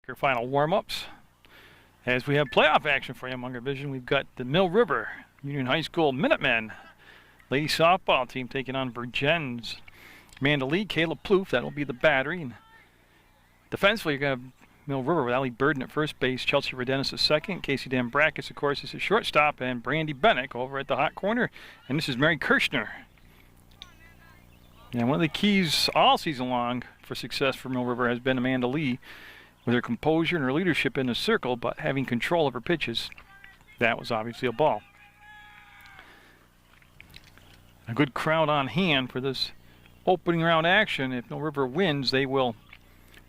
Our final warm-ups. As we have playoff action for you, Munger Vision, we've got the Mill River Union High School Minutemen lady softball team taking on Vergennes. Amanda Lee, Caleb Plouffe, that'll be the battery. And defensively, you're going to have Mill River with Allie Burden at first base, Chelsea Vergennes at second, Casey Dambrakis, of course, is at shortstop, and Brandy Bennick over at the hot corner. And this is Mary Kirshner. And one of the keys all season long for success for Mill River has been Amanda Lee, with her composure and her leadership in the circle, but having control of her pitches. That was obviously a ball. A good crowd on hand for this opening round action. If Mill River wins, they will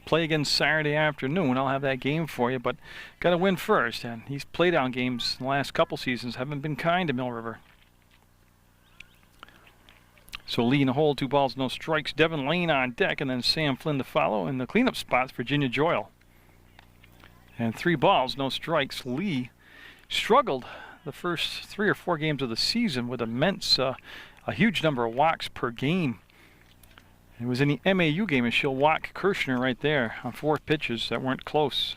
play again Saturday afternoon. I'll have that game for you, but got to win first. And these playdown games in the last couple seasons haven't been kind to Mill River. So Lee in the hole, 2 balls, no strikes. Devin Lane on deck, and then Sam Flynn to follow. In the cleanup spots, Virginia Joyle. And 3 balls, no strikes. Lee struggled the first 3 or 4 games of the season with a huge number of walks per game. It was in the MAU game, and she'll walk Kirshner right there on 4 pitches that weren't close.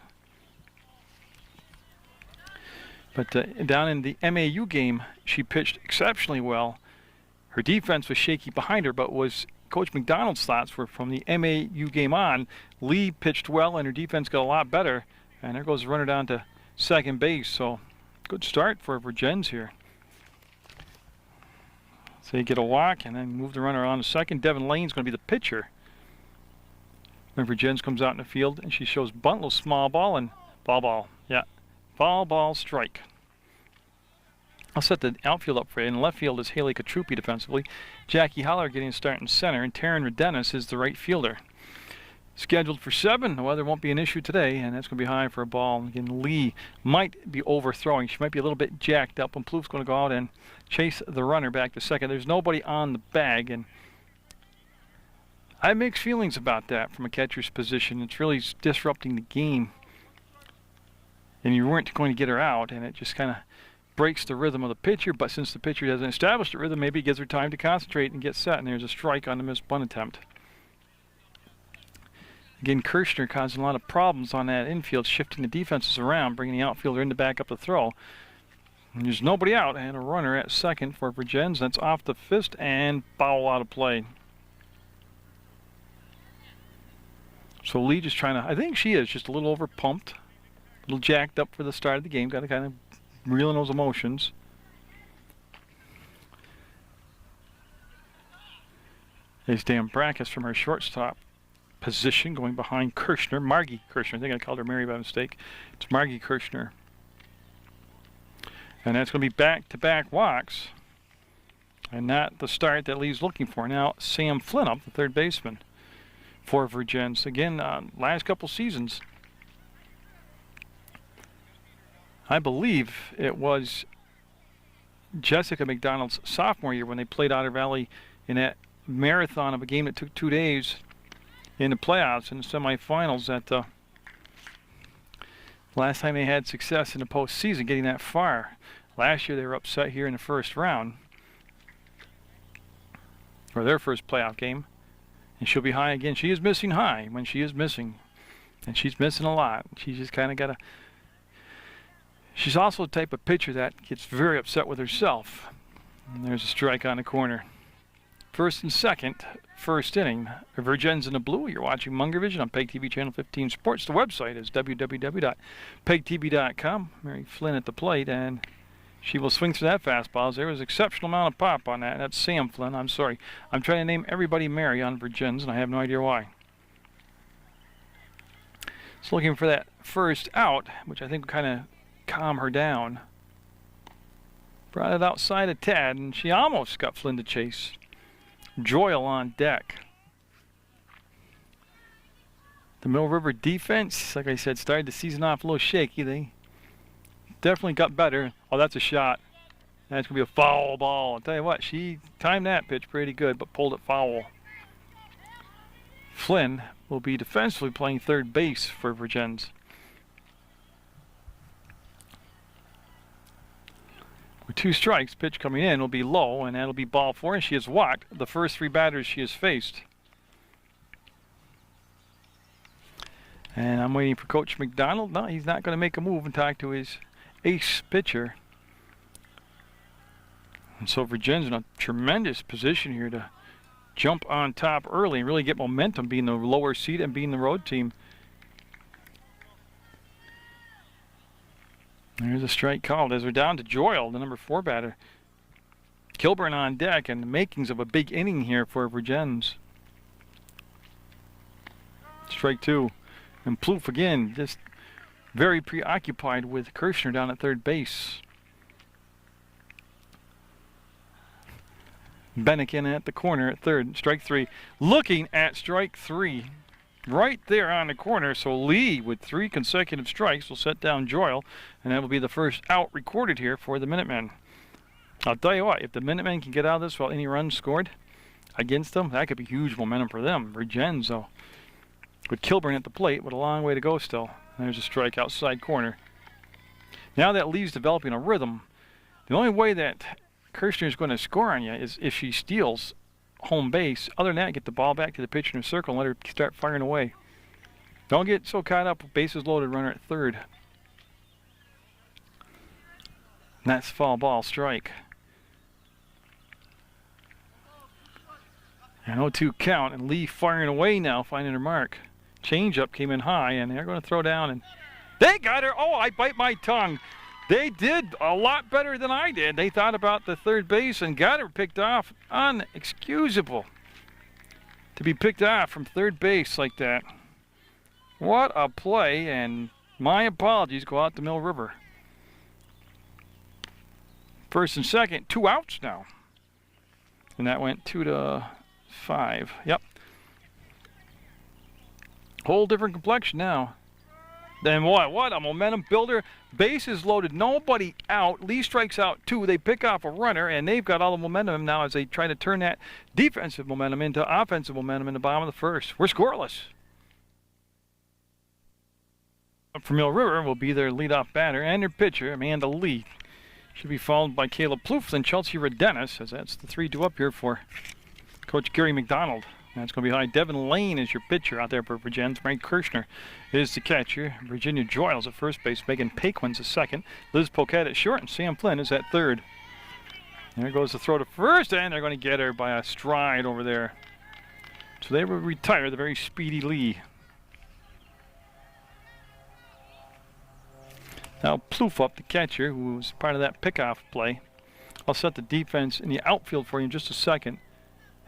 But down in the MAU game, she pitched exceptionally well. Her defense was shaky behind her, but was Coach McDonald's thoughts were from the MAU game on. Lee pitched well, and her defense got a lot better. And there goes the runner down to second base. So good start for Vergennes here. So you get a walk and then move the runner on to second. Devin Lane's going to be the pitcher. When Vergennes comes out in the field and she shows bunt, little small ball and ball. Yeah, ball, strike. I'll set the outfield up for you. In left field is Haley Katrupi defensively. Jackie Holler getting a start in center, and Taryn Vergennes is the right fielder. Scheduled for 7. The weather won't be an issue today, and that's going to be high for a ball. Again, Lee might be overthrowing. She might be a little bit jacked up, and Plouffe's going to go out and chase the runner back to second. There's nobody on the bag, and I have mixed feelings about that from a catcher's position. It's really disrupting the game, and you weren't going to get her out, and it just kind of breaks the rhythm of the pitcher. But since the pitcher hasn't established a rhythm, maybe it gives her time to concentrate and get set, and there's a strike on the missed bunt attempt. Again, Kirshner causing a lot of problems on that infield, shifting the defenses around, bringing the outfielder in to back up the throw. And there's nobody out, and a runner at second for Vergennes. That's off the fist and foul out of play. So Lee just trying to, I think she is just a little over pumped, a little jacked up for the start of the game. Got to kind of reel in those emotions. There's Dambrakis from her shortstop position going behind Kirshner. Margie Kirshner. I think I called her Mary by mistake. It's Margie Kirshner. And that's going to be back-to-back walks. And not the start that Lee's looking for. Now Sam Flynn up, the third baseman for Vergennes. Again, last couple seasons, I believe it was Jessica McDonald's sophomore year when they played Otter Valley in that marathon of a game that took 2 days in the playoffs and the semifinals. That last time they had success in the postseason getting that far. Last year they were upset here in the first round, or their first playoff game, and she'll be high again. She is missing high when she is missing, and she's missing a lot. She's just kind of got to. She's also the type of pitcher that gets very upset with herself. And there's a strike on the corner. First and second, first inning. Vergennes in the blue. You're watching Munger Vision on PEGTV Channel 15 Sports. The website is www.pegtv.com. Mary Flynn at the plate, and she will swing through that fastball. There was an exceptional amount of pop on that. That's Sam Flynn. I'm sorry. I'm trying to name everybody Mary on Vergennes, and I have no idea why. So looking for that first out, which I think will kind of calm her down. Brought it outside a tad, and she almost got Flynn to chase. Joyle on deck. The Mill River defense, like I said, started the season off a little shaky. They definitely got better. Oh, that's a shot. That's going to be a foul ball. I'll tell you what, she timed that pitch pretty good, but pulled it foul. Flynn will be defensively playing third base for Vergennes. With 2 strikes, pitch coming in will be low, and that'll be ball 4, and she has walked the first 3 batters she has faced. And I'm waiting for Coach McDonald. No, he's not going to make a move and talk to his ace pitcher. And so Vergennes in a tremendous position here to jump on top early and really get momentum, being the lower seed and being the road team. There's a strike called as we're down to Joyle, the number 4 batter. Kilburn on deck, and the makings of a big inning here for Vergennes. Strike 2. And Plouffe again, just very preoccupied with Kirshner down at third base. Bennick in at the corner at third. Strike 3. Looking at strike 3. Right there on the corner. So Lee, with 3 consecutive strikes, will set down Joyle. And that will be the first out recorded here for the Minutemen. I'll tell you what, if the Minutemen can get out of this without any runs scored against them, that could be huge momentum for them. Vergennes, though, with Kilburn at the plate, with a long way to go still. There's a strike outside corner. Now that Lee's developing a rhythm, the only way that Kirshner is going to score on you is if she steals home base. Other than that, get the ball back to the pitcher in a circle and let her start firing away. Don't get so caught up with bases loaded runner at third. And that's foul ball strike. An 0-2 count, and Lee firing away now, finding her mark. Changeup came in high, and they're going to throw down, and they got her. Oh, I bite my tongue. They did a lot better than I did. They thought about the third base and got her picked off. Unexcusable to be picked off from third base like that. What a play, and my apologies go out to Mill River. First and second, 2 outs now. And that went 2-5. Yep. Whole different complexion now. Then what a momentum builder. Bases loaded, nobody out. Lee strikes out 2. They pick off a runner, and they've got all the momentum now as they try to turn that defensive momentum into offensive momentum in the bottom of the first. We're scoreless. Up for Mill River will be their leadoff batter and their pitcher, Amanda Lee. Should be followed by Caleb Plouffe, then Chelsea Vergennes, as that's the 3-2 up here for Coach Gary McDonald. That's going to be high. Devin Lane is your pitcher out there for Vergennes. Frank Kirshner is the catcher. Virginia Joyles at first base. Megan Paquin's at second. Liz Poquette at short, and Sam Flynn is at third. There goes the throw to first, and they're going to get her by a stride over there. So they will retire the very speedy Lee. Now Plouffe up, the catcher, who was part of that pickoff play. I'll set the defense in the outfield for you in just a second.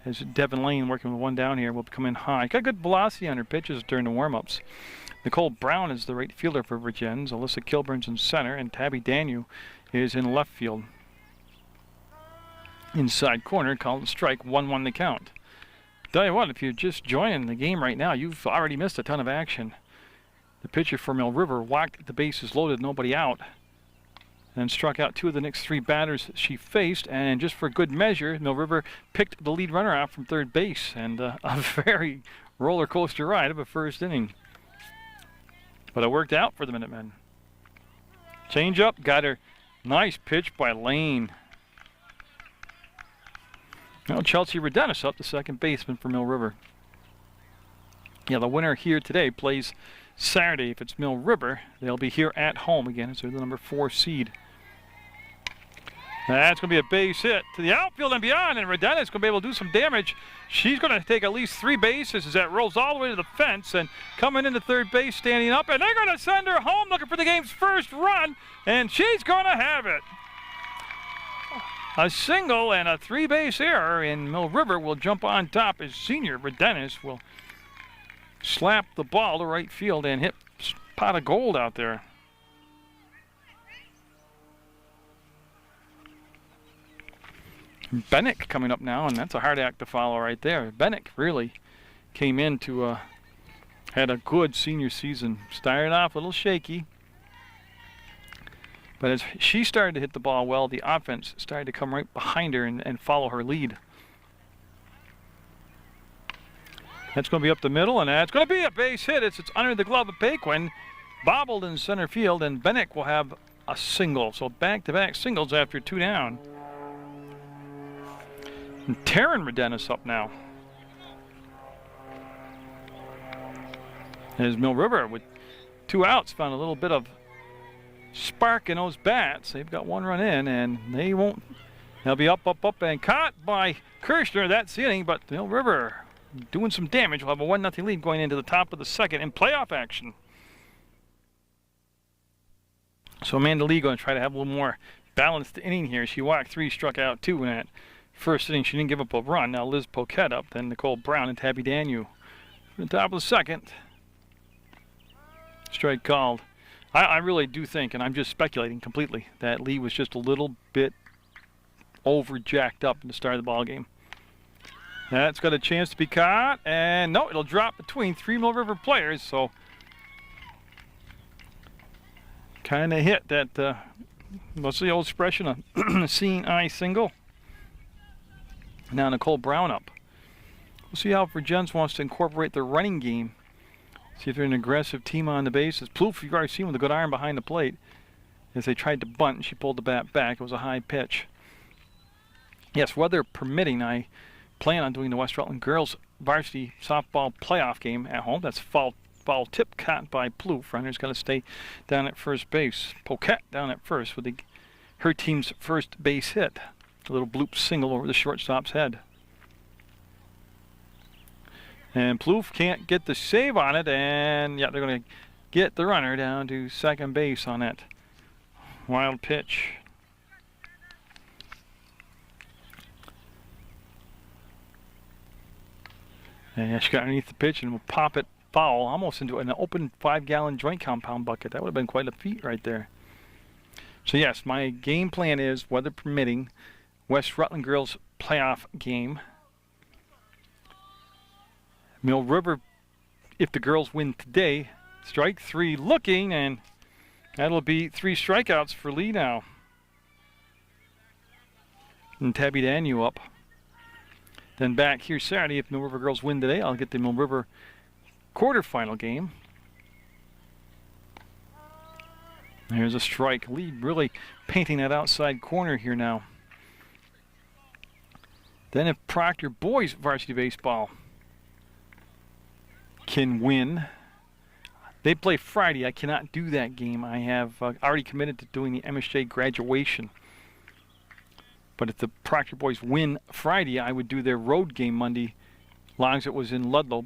As Devin Lane, working with one down here, will come in high. Got good velocity on her pitches during the warm-ups. Nicole Brown is the right fielder for Vergennes. Alyssa Kilburn's in center, and Tabby Daniel is in left field. Inside corner, called strike, 1-1 the count. Tell you what, if you're just joining the game right now, you've already missed a ton of action. The pitcher for Mill River walked the bases loaded, nobody out. And struck out 2 of the next 3 batters she faced, and just for good measure, Mill River picked the lead runner out from third base, and a very roller coaster ride of a first inning. But it worked out for the Minutemen. Change up, got her. Nice pitch by Lane. Now Chelsea Vergennes up, the second baseman for Mill River. Yeah, the winner here today plays Saturday. If it's Mill River, they'll be here at home again as they're the number 4 seed. That's going to be a base hit to the outfield and beyond, and Vergennes is going to be able to do some damage. She's going to take at least 3 bases as that rolls all the way to the fence, and coming into third base, standing up, and they're going to send her home looking for the game's first run, and she's going to have it. A single and a 3-base error, and Mill River will jump on top as senior Vergennes will slap the ball to right field and hit a pot of gold out there. Bennick coming up now, and that's a hard act to follow right there. Bennick really came in to had a good senior season. Started off a little shaky, but as she started to hit the ball well, the offense started to come right behind her and follow her lead. That's going to be up the middle, and that's going to be a base hit. It's under the glove of Paquin, bobbled in center field, and Bennick will have a single. So back-to-back singles after 2 down. And Taryn Vergennes up now. There's Mill River with 2 outs. Found a little bit of spark in those bats. They've got 1 run in, and they won't. They'll be up, and caught by Kirshner. That's the inning, but Mill River doing some damage. We'll have a 1-0 lead going into the top of the second in playoff action. So Amanda Lee going to try to have a little more balanced inning here. She walked 3, struck out 2 in that first inning. She didn't give up a run. Now Liz Poquette up, then Nicole Brown and Tabby Daniel. The top of the second. Strike called. I really do think, and I'm just speculating completely, that Lee was just a little bit over jacked up in the start of the ball game. That's got a chance to be caught, and no, it'll drop between 3 Mill River players. So kind of hit that. What's the old expression? A seeing eye single. Now Nicole Brown up. We'll see how Vergennes wants to incorporate the running game. See if they're an aggressive team on the bases. Plouffe, you've already seen with a good iron behind the plate. As they tried to bunt, and she pulled the bat back. It was a high pitch. Yes, weather permitting, I plan on doing the West Rutland girls varsity softball playoff game at home. That's foul tip caught by Plouffe. Runner's got to stay down at first base. Poquette down at first with her team's first base hit. A little bloop single over the shortstop's head. And Plouffe can't get the save on it, and yeah, they're going to get the runner down to second base on that wild pitch. And she got underneath the pitch and will pop it foul, almost into an open 5-gallon joint compound bucket. That would have been quite a feat right there. So yes, my game plan is, weather permitting, West Rutland girls playoff game. Mill River, if the girls win today, strike 3 looking, and that'll be 3 strikeouts for Lee now. And Tabby Daniel up. Then back here Saturday, if Mill River girls win today, I'll get the Mill River quarterfinal game. There's a strike. Lee really painting that outside corner here now. Then if Proctor boys varsity baseball can win, they play Friday. I cannot do that game. I have already committed to doing the MSJ graduation. But if the Proctor boys win Friday, I would do their road game Monday. As long as it was in Ludlow,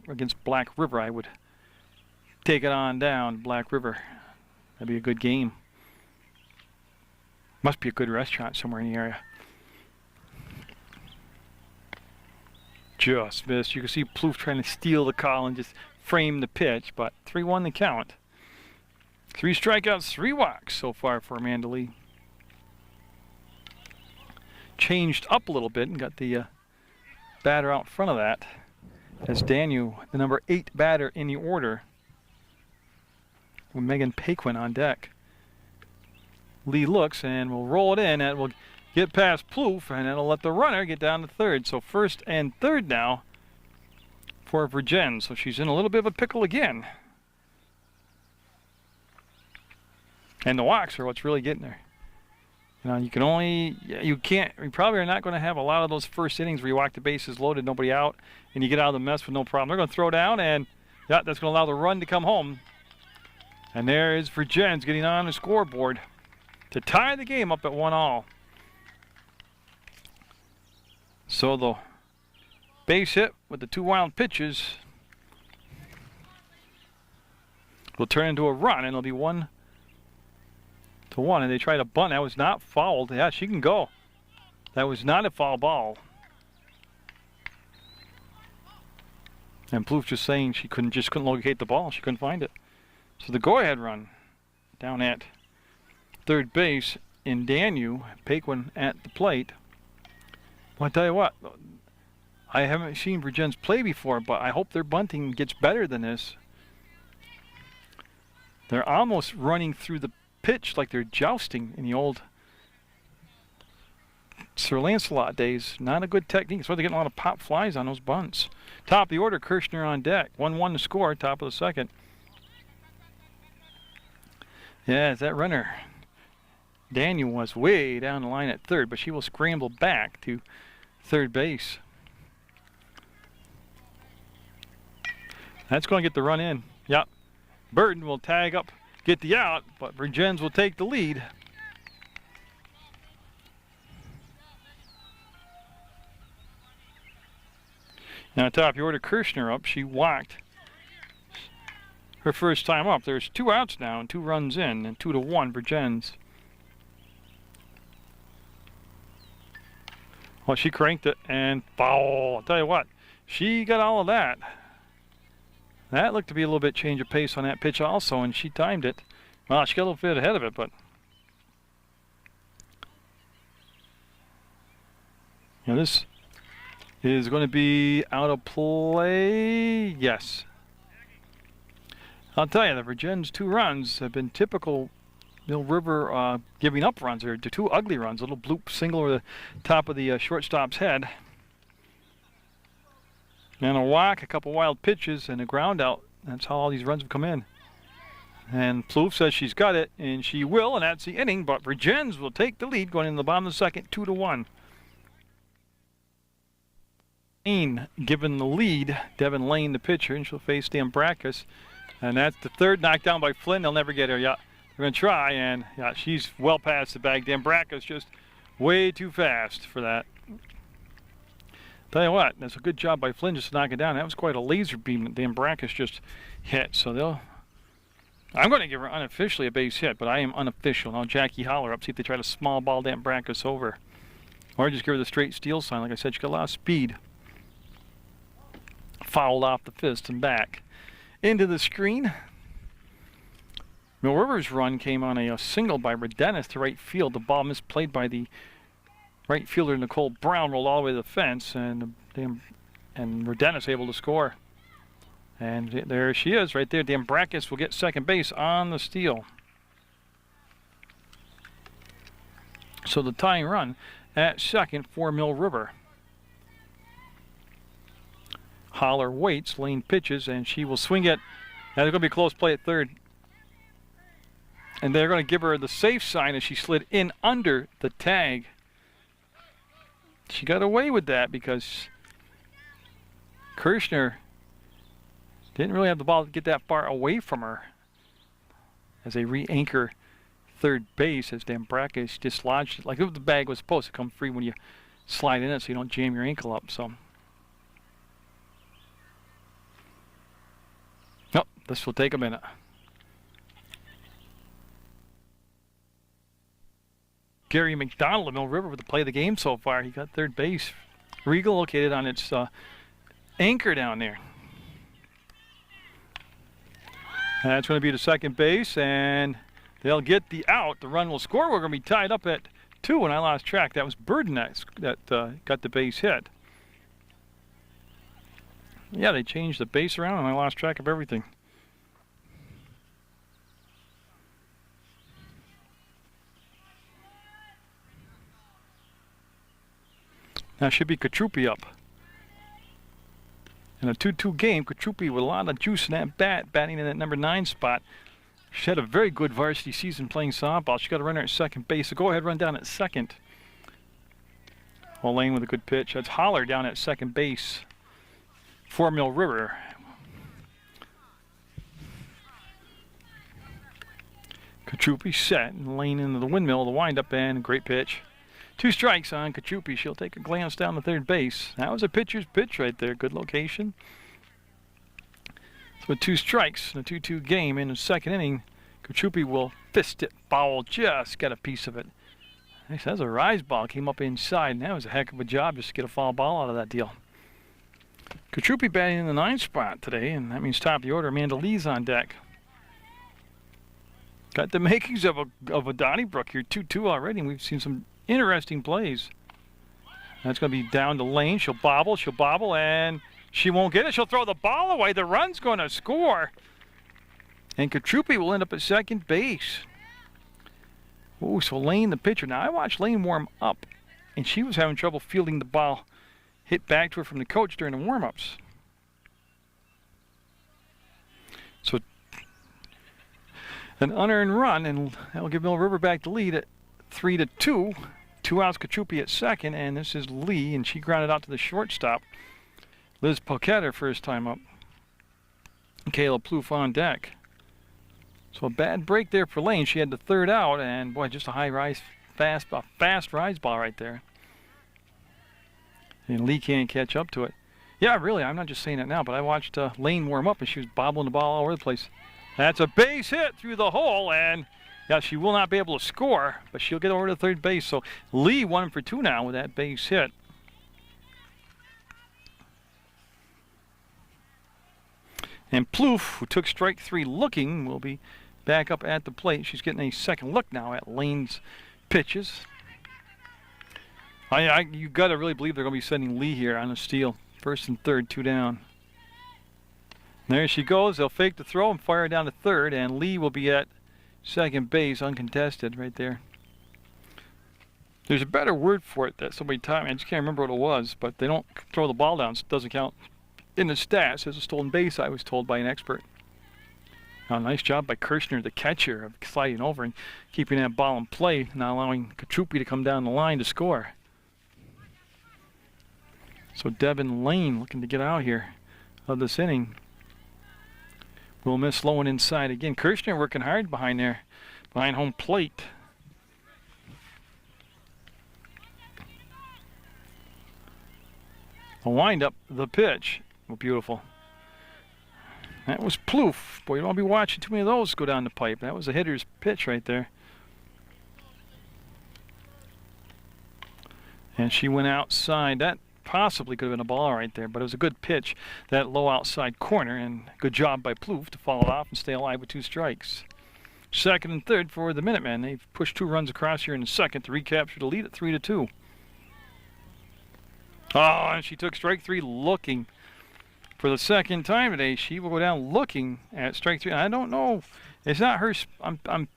against Black River, I would take it on down Black River. That'd be a good game. Must be a good restaurant somewhere in the area. Just missed. You can see Plouffe trying to steal the call and just frame the pitch, but 3-1 the count. 3 strikeouts, 3 walks so far for Amanda Lee. Changed up a little bit and got the batter out in front of that. As Daniel, the number 8 batter in the order, with Megan Paquin on deck. Lee looks and will roll it in, and will get past Plouffe, and that'll let the runner get down to third. So first and third now for Vergennes. So she's in a little bit of a pickle again. And the walks are what's really getting her. You know, you probably are not going to have a lot of those first innings where you walk the bases loaded, nobody out, and you get out of the mess with no problem. They're going to throw down, and yeah, that's going to allow the run to come home. And there is Vergennes getting on the scoreboard to tie the game up at 1-all. So the base hit with the 2 wild pitches will turn into a run, and it'll be 1-1. And they try to bunt. That was not fouled. Yeah, she can go. That was not a foul ball. And Plouffe just saying she couldn't locate the ball. She couldn't find it. So the go-ahead run down at third base in Danu, Paquin at the plate. Well, I tell you what, I haven't seen Vergennes play before, but I hope their bunting gets better than this. They're almost running through the pitch like they're jousting in the old Sir Lancelot days. Not a good technique. That's why they're getting a lot of pop flies on those bunts. Top of the order, Kirshner on deck. 1-1 to score, top of the second. Yeah, that runner, Daniel, was way down the line at third, but she will scramble back to third base. That's going to get the run in. Yep. Burden will tag up, get the out, but Vergennes will take the lead. Now top of the order, Kirshner up. She walked her first time up. There's 2 outs now and 2 runs in, and 2-1 Vergennes. Well, she cranked it and foul. I'll tell you what, she got all of that. That looked to be a little bit change of pace on that pitch also, and she timed it. Well, she got a little bit ahead of it, but you know, this is going to be out of play. Yes. I'll tell you, the Vergennes 2 runs have been typical Mill River giving up runs. They're 2 ugly runs, a little bloop single over the top of the shortstop's head. And a walk, a couple wild pitches, and a ground out. That's how all these runs have come in. And Plouffe says she's got it, and she will, and that's the inning. But Vergennes will take the lead going into the bottom of the second, 2-1. Lane given the lead. Devin Lane, the pitcher, and she'll face Dambrackas. And that's the 3rd knocked down by Flynn. They'll never get her. Yeah, they're going to try, and yeah, she's well past the bag. Dambrackas just way too fast for that. Tell you what, that's a good job by Flynn just to knock it down. That was quite a laser beam that Dambrackas just hit. So I'm going to give her unofficially a base hit, but I am unofficial. Now Jackie Holler up, see if they try to small ball Dambrackas over. Or just give her the straight steal sign. Like I said, she's got a lot of speed. Fouled off the fist and back into the screen. Mill River's run came on a single by Vergennes to right field. The ball misplayed by the right fielder Nicole Brown, rolled all the way to the fence, and Vergennes able to score. And there she is right there. Dambrackas will get second base on the steal. So the tying run at second for Mill River. Holler waits, Lane pitches, and she will swing it. Now there's going to be a close play at third. And they're going to give her the safe sign as she slid in under the tag. She got away with that because Kirshner didn't really have the ball to get that far away from her as they re-anchor third base as Dambrackas dislodged it. Like if the bag was supposed to come free when you slide in it so you don't jam your ankle up. So, nope, this will take a minute. Gary McDonald of Mill River with the play of the game so far. He got third base. Regal located on its anchor down there. That's going to be the second base, and they'll get the out. The run will score. We're going to be tied up at 2 when I lost track. That was Vergennes that got the base hit. Yeah, they changed the base around, and I lost track of everything. Now should be Katrupi up. In a 2-2 game, Katrupi with a lot of juice in that bat, batting in that number 9 spot. She had a very good varsity season playing softball. She got a runner at second base. So go ahead, run down at second. Well, Lane with a good pitch. That's Holler down at second base for Mill River. Katrupi set, and Lane into the windmill, the windup, and a great pitch. 2 strikes on Katrupi. She'll take a glance down the third base. That was a pitcher's pitch right there. Good location. So with 2 strikes in a 2-2 game in the second inning, Katrupi will fist it foul. Just got a piece of it. That's a rise ball. Came up inside, and that was a heck of a job just to get a foul ball out of that deal. Katrupi batting in the 9th spot today, and that means top of the order. Amanda Lee's on deck. Got the makings of a Donnybrook here, 2-2 already, and we've seen some interesting plays. That's going to be down to Lane. She'll bobble, and she won't get it. She'll throw the ball away. The run's going to score. And Katrupi will end up at second base. Ooh, so Lane, the pitcher. Now, I watched Lane warm up, and she was having trouble fielding the ball hit back to her from the coach during the warm-ups. So, an unearned run, and that will give Mill River back the lead at 3-2. 2 outs, Katrupi at second, and this is Lee, and she grounded out to the shortstop. Liz Poquette, her first time up. Kayla Plouffe on deck. So a bad break there for Lane. She had the third out, and boy, just a high rise, fast rise ball right there. And Lee can't catch up to it. Yeah, really, I'm not just saying it now, but I watched Lane warm up, and she was bobbling the ball all over the place. That's a base hit through the hole, and yeah, she will not be able to score, but she'll get over to third base. So Lee 1 for 2 now with that base hit. And Plouffe, who took strike 3 looking, will be back up at the plate. She's getting a second look now at Lane's pitches. You got to really believe they're going to be sending Lee here on a steal. First and third, 2 down. And there she goes. They'll fake the throw and fire down to third, and Lee will be at second base, uncontested right there. There's a better word for it that somebody taught me. I just can't remember what it was, but they don't throw the ball down, so it doesn't count in the stats as a stolen base, I was told by an expert. Now, nice job by Kirshner, the catcher, of sliding over and keeping that ball in play, not allowing Katrupi to come down the line to score. So Devin Lane looking to get out here of this inning. Will miss low and inside again. Kirshner working hard behind there, behind home plate. A wind-up, the pitch. Oh, beautiful. That was Plouffe. Boy, you don't want to be watching too many of those go down the pipe. That was a hitter's pitch right there. And she went outside. That possibly could have been a ball right there, but it was a good pitch, that low outside corner, and good job by Plouffe to follow it off and stay alive with 2 strikes. Second and third for the Minutemen. They've pushed 2 runs across here in the second to recapture the lead at 3-2. Oh, and she took strike 3 looking. For the second time today, she will go down looking at strike 3. I don't know. It's not her. I'm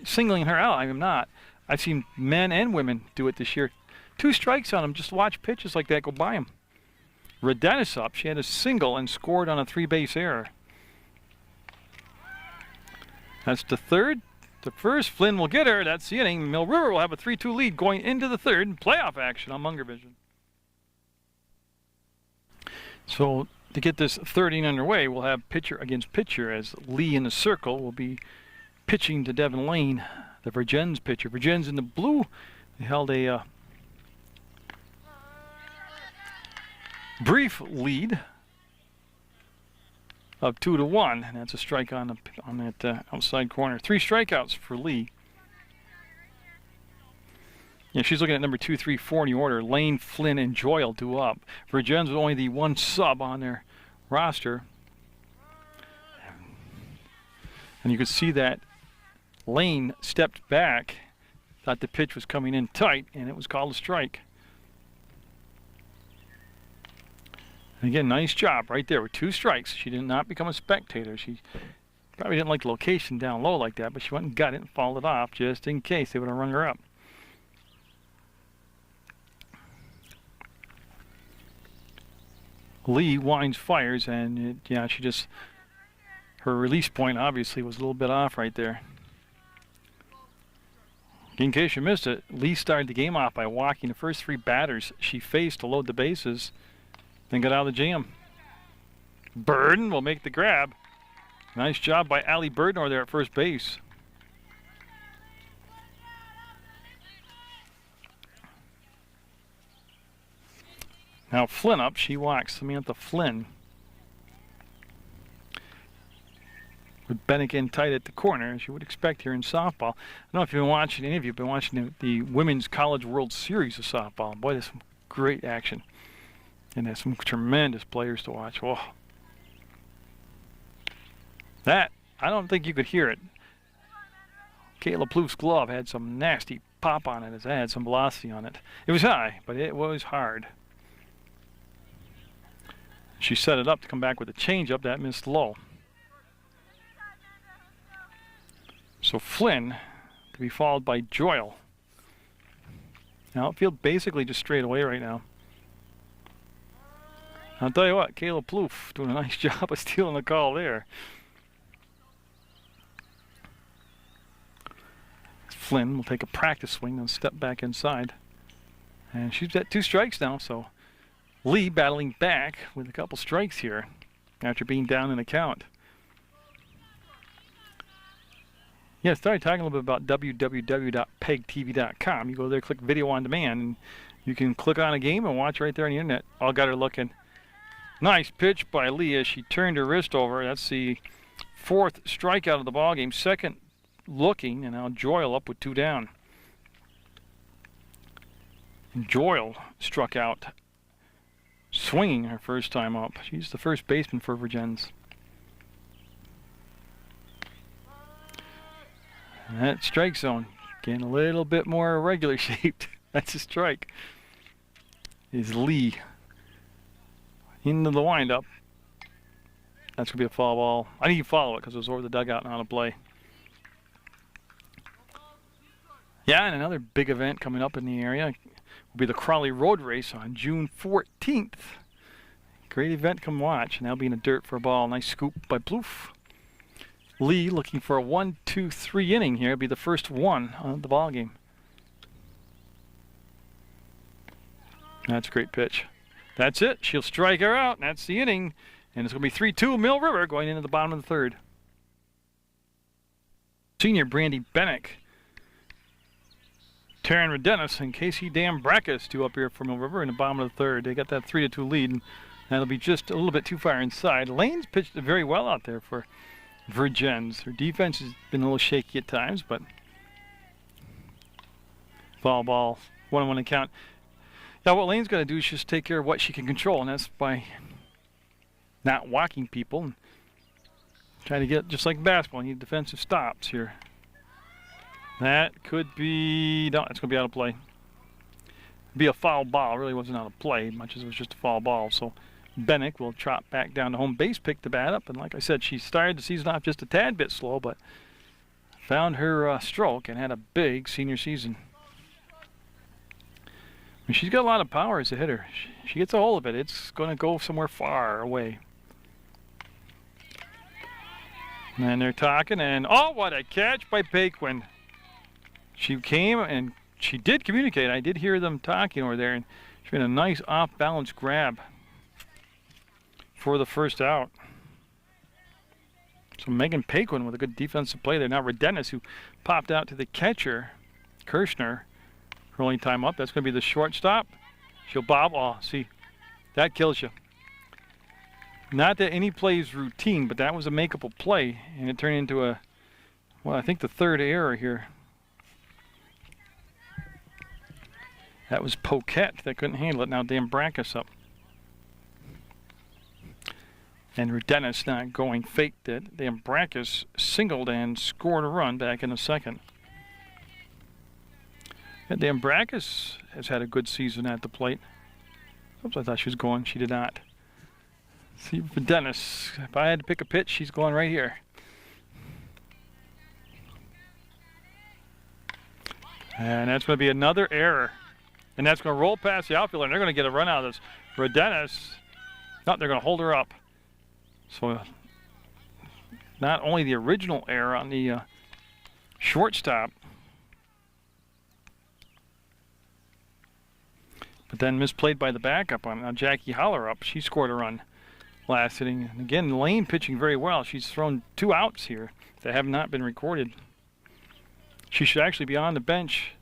singling her out. I am not. I've seen men and women do it this year. 2 strikes on them. Just watch pitches like that go by them. Vergennes up. She had a single and scored on a 3-base error. That's the third. The first, Flynn will get her. That's the inning. Mill River will have a 3-2 lead going into the third. Playoff action on Munger Vision. So to get this third inning underway, we'll have pitcher against pitcher as Lee in the circle will be pitching to Devin Lane, the Vergennes pitcher. Vergennes in the blue. They held a brief lead of 2-1, and that's a strike on that outside corner. 3 strikeouts for Lee. Yeah, she's looking at number 2, 3, 4 in the order. Lane, Flynn, and Joyle due up. Vergennes with only the 1 sub on their roster. And you could see that Lane stepped back, thought the pitch was coming in tight, and it was called a strike. And again, nice job right there with 2 strikes. She did not become a spectator. She probably didn't like the location down low like that, but she went and got it and fouled it off just in case they would have rung her up. Lee winds, fires, and yeah, her release point obviously was a little bit off right there. In case you missed it, Lee started the game off by walking the first 3 batters she faced to load the bases, then got out of the jam. Burden will make the grab. Nice job by Allie Burden over there at first base. Now Flynn up, she walks Samantha Flynn. With Bennett in tight at the corner, as you would expect here in softball. I don't know if you've been watching, any of you have been watching the Women's College World Series of softball. Boy, there's some great action. And there's some tremendous players to watch. Whoa. That, I don't think you could hear it. Kayla Plouffe's glove had some nasty pop on it, as it had some velocity on it. It was high, but it was hard. She set it up to come back with a changeup that missed low. So Flynn to be followed by Joyle. Now outfield basically just straight away right now. I'll tell you what, Kayla Plouffe doing a nice job of stealing the call there. Flynn will take a practice swing and step back inside. And she's at 2 strikes now, so Lee battling back with a couple strikes here. after being down in the count. Yeah, I started talking a little bit about www.pegtv.com. You go there, click video on demand, and you can click on a game and watch right there on the internet. All got her looking. Nice pitch by Leah. She turned her wrist over. That's the 4th strikeout of the ball game. 2nd looking, and now Joyle up with 2 down. And Joyle struck out swinging her first time up. She's the first baseman for Vergennes. And that strike zone getting a little bit more irregular shaped. That's a strike. Is Lee into the windup. That's going to be a foul ball. I need to follow it because it was over the dugout and out of play. Yeah, and another big event coming up in the area will be the Crawley Road Race on June 14th. Great event, come watch. And that'll be in the dirt for a ball. Nice scoop by Bloof. Lee looking for a 1-2-3 inning here. It'll be the first one of the ball game. That's a great pitch. That's it. She'll strike her out, and that's the inning. And it's going to be 3-2 Mill River going into the bottom of the 3rd. Senior Brandy Bennick, Taryn Vergennes, and Casey Dambrackus due up here for Mill River in the bottom of the 3rd. They got that 3-2 lead, and that'll be just a little bit too far inside. Lane's pitched very well out there for Vergennes. Her defense has been a little shaky at times, but foul ball, 1-1 count. Now what Lane's got to do is just take care of what she can control, and that's by not walking people and trying to get, just like basketball, you need defensive stops here. That could be, no, it's going to be out of play. It'd be a foul ball. It really wasn't out of play, much as it was just a foul ball. So Bennick will trot back down to home base, pick the bat up, and like I said, she started the season off just a tad bit slow, but found her stroke and had a big senior season. I mean, she's got a lot of power as a hitter. She gets a hold of it, it's going to go somewhere far away. And they're talking, and oh, what a catch by Paquin. She came and she did communicate. I did hear them talking over there, and she made a nice off-balance grab for the first out. So Megan Paquin with a good defensive play there. Now Vergennes, who popped out to the catcher, Kirshner, her only time up. That's going to be the shortstop. She'll bob. Oh, see, that kills you. Not that any play is routine, but that was a makeable play, and it turned into a, well, I think the 3rd error here. That was Poquette that couldn't handle it. Now Dambrackus up. And Vergennes not going, faked it. Dambrackus singled and scored a run back in the 2nd. And Dambrackus has had a good season at the plate. Oops, I thought she was going. She did not. See, Vergennes, if I had to pick a pitch, she's going right here. And that's going to be another error. And that's going to roll past the outfielder, and they're going to get a run out of this. Vergennes, no, they're going to hold her up. So not only the original error on the shortstop, but then misplayed by the backup on Jackie Holler up. She scored a run last inning. And again, Lane pitching very well. She's thrown 2 outs here that have not been recorded. She should actually be on the bench,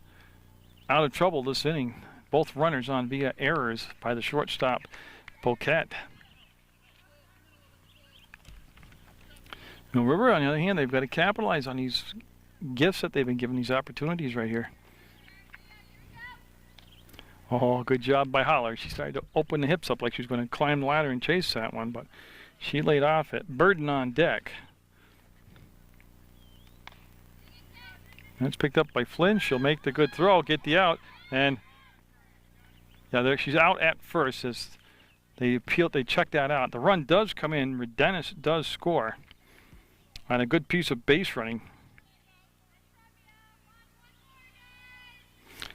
out of trouble this inning. Both runners on via errors by the shortstop, Poquette. Mill River, on the other hand, they've got to capitalize on these gifts that they've been given, these opportunities right here. Oh, good job by Holler. She started to open the hips up like she was going to climb the ladder and chase that one, but she laid off it. Burden on deck. That's picked up by Flynn. She'll make the good throw, get the out, and yeah, there she's out at first as they appealed. They checked that out. The run does come in. Vergennes does score on a good piece of base running.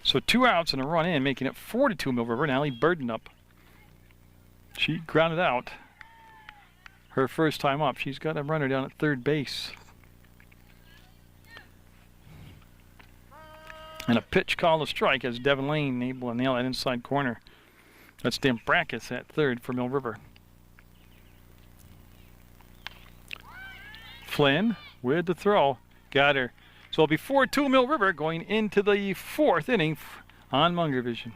So 2 outs and a run in, making it 4-2 Mill River. And Allie Burden up. She grounded out her first time up. She's got a runner down at 3rd base. And a pitch called a strike as Devin Lane able to nail that inside corner. That's Dambrackus at 3rd for Mill River. Flynn with the throw. Got her. So it'll be 4-2 Mill River going into the 4th inning on Munger Vision.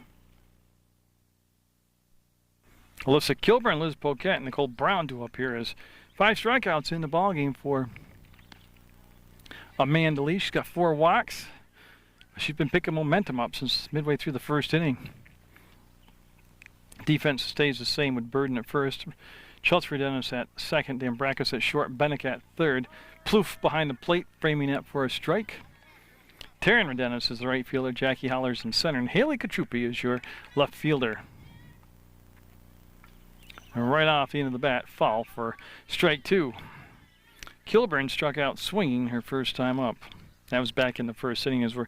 Alyssa Kilburn, Liz Poquette, and Nicole Brown do up here as 5 strikeouts in the ballgame for Amanda Lee. She's got 4 walks. She's been picking momentum up since midway through the 1st inning. Defense stays the same with Burden at first. Chelsea Vergennes at second, Dambracus at short, Bennick at third. Plouffe behind the plate, framing it for a strike. Taryn Vergennes is the right fielder, Jackie Hollers in center, and Haley Kachupi is your left fielder. And right off the end of the bat, foul for strike 2. Kilburn struck out swinging her first time up. That was back in the 1st inning as we're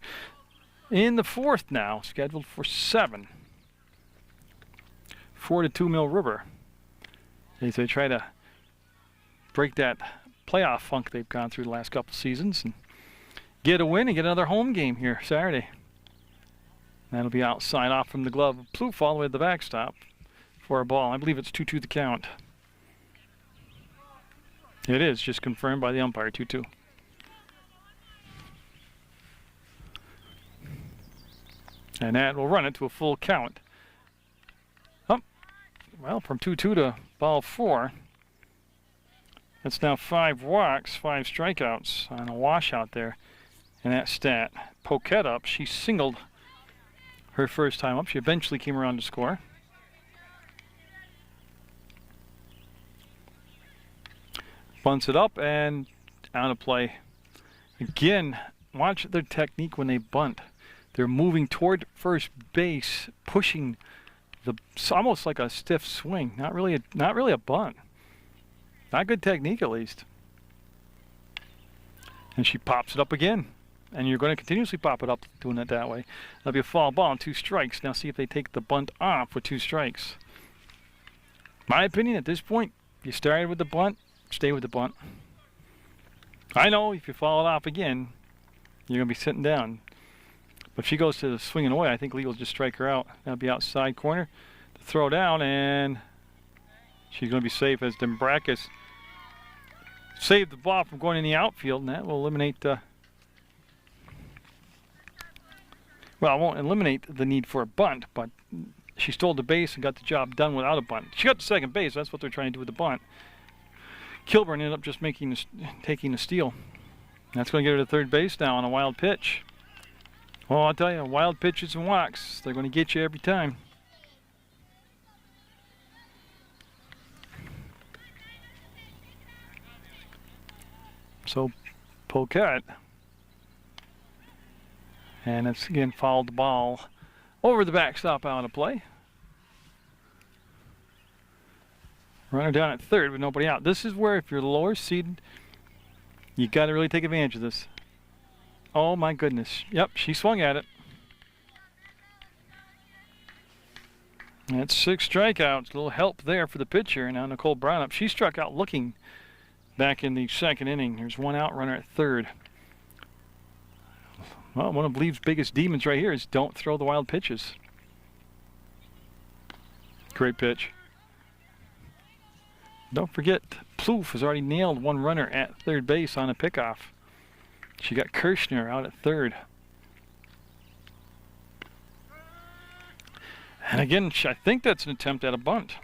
in the 4th now, scheduled for 7. 4-2 Mill River. As they try to break that playoff funk they've gone through the last couple seasons and get a win and get another home game here Saturday. That'll be outside off from the glove of Plouffe all the way to the backstop for a ball. I believe it's 2-2 the count. It is just confirmed by the umpire, 2-2. And that will run it to a full count. Oh, well, from 2-2 to ball 4. That's now 5 walks, 5 strikeouts on a washout there in that stat. Poquette up, she singled her first time up. She eventually came around to score. Bunts it up and out of play. Again, watch their technique when they bunt. They're moving toward first base, pushing it's almost like a stiff swing. Not really a bunt. Not good technique, at least. And she pops it up again. And you're going to continuously pop it up doing it that way. That'll be a foul ball and 2 strikes. Now see if they take the bunt off with 2 strikes. My opinion at this point, you started with the bunt, stay with the bunt. I know if you foul it off again, you're going to be sitting down. But if she goes to the swinging away, I think Lee will just strike her out. That'll be outside corner. To throw down, and she's going to be safe as Dambracus saved the ball from going in the outfield, and that will eliminate well, it won't eliminate the need for a bunt, but she stole the base and got the job done without a bunt. She got to second base. That's what they're trying to do with the bunt. Kilburn ended up just taking the steal. That's going to get her to third base now on a wild pitch. Well, I'll tell you, wild pitches and walks, they're going to get you every time. So, Poquette. And it's again fouled the ball over the backstop out of play. Runner down at third with nobody out. This is where if you're lower seeded, you got to really take advantage of this. Oh my goodness. Yep, she swung at it. That's 6 strikeouts. A little help there for the pitcher. Now Nicole Brown up. She struck out looking back in the 2nd inning. There's 1 out, runner at third. Well, one of Lee's biggest demons right here is don't throw the wild pitches. Great pitch. Don't forget, Plouffe has already nailed 1 runner at third base on a pickoff. She got Kirshner out at third. And again, I think that's an attempt at a bunt.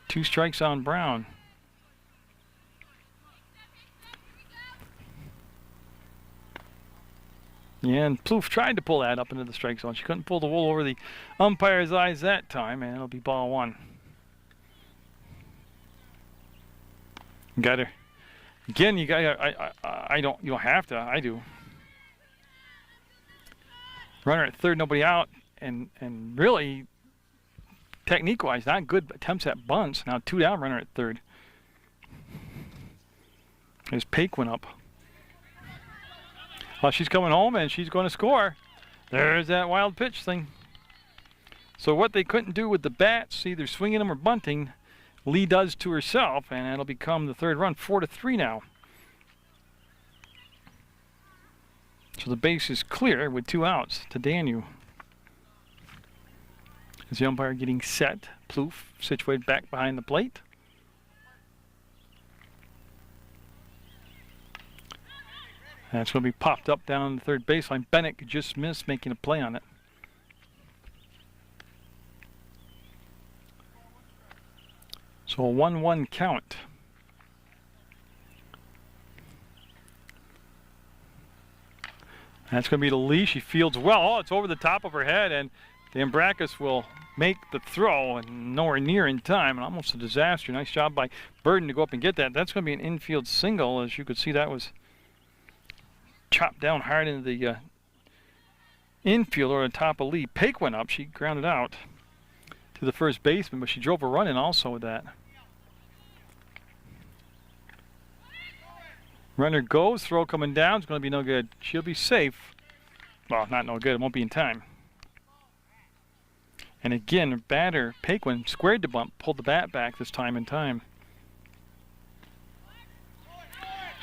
2 strikes on Brown. Yeah, and Plouffe tried to pull that up into the strike zone. She couldn't pull the wool over the umpire's eyes that time, and it'll be ball 1. Got her. Again, you got. I don't. You don't have to. I do. Runner at third, nobody out, and really, technique-wise, not good attempts at bunts. Now 2 down, runner at third. His Paik went up. Well, she's coming home and she's going to score. There's that wild pitch thing. So what they couldn't do with the bats, either swinging them or bunting, Lee does to herself, and that'll become the 3rd run, 4-3 now. So the base is clear with 2 outs to Danu. Is the umpire getting set? Plouffe situated back behind the plate. And it's going to be popped up down the third baseline. Bennett could just miss making a play on it. So a 1-1 count. That's going to be to Lee. She fields well. Oh, it's over the top of her head, and the Ambrakis will make the throw, and nowhere near in time, and almost a disaster. Nice job by Burden to go up and get that. That's going to be an infield single. As you could see, that was chopped down hard into the infield or the top of Lee. Paik went up. She grounded out to the first baseman, but she drove a run in also with that. Runner goes, throw coming down, it's going to be no good. She'll be safe. Well, not no good, it won't be in time. And again, batter, Paquin squared the bump, pulled the bat back this time in time.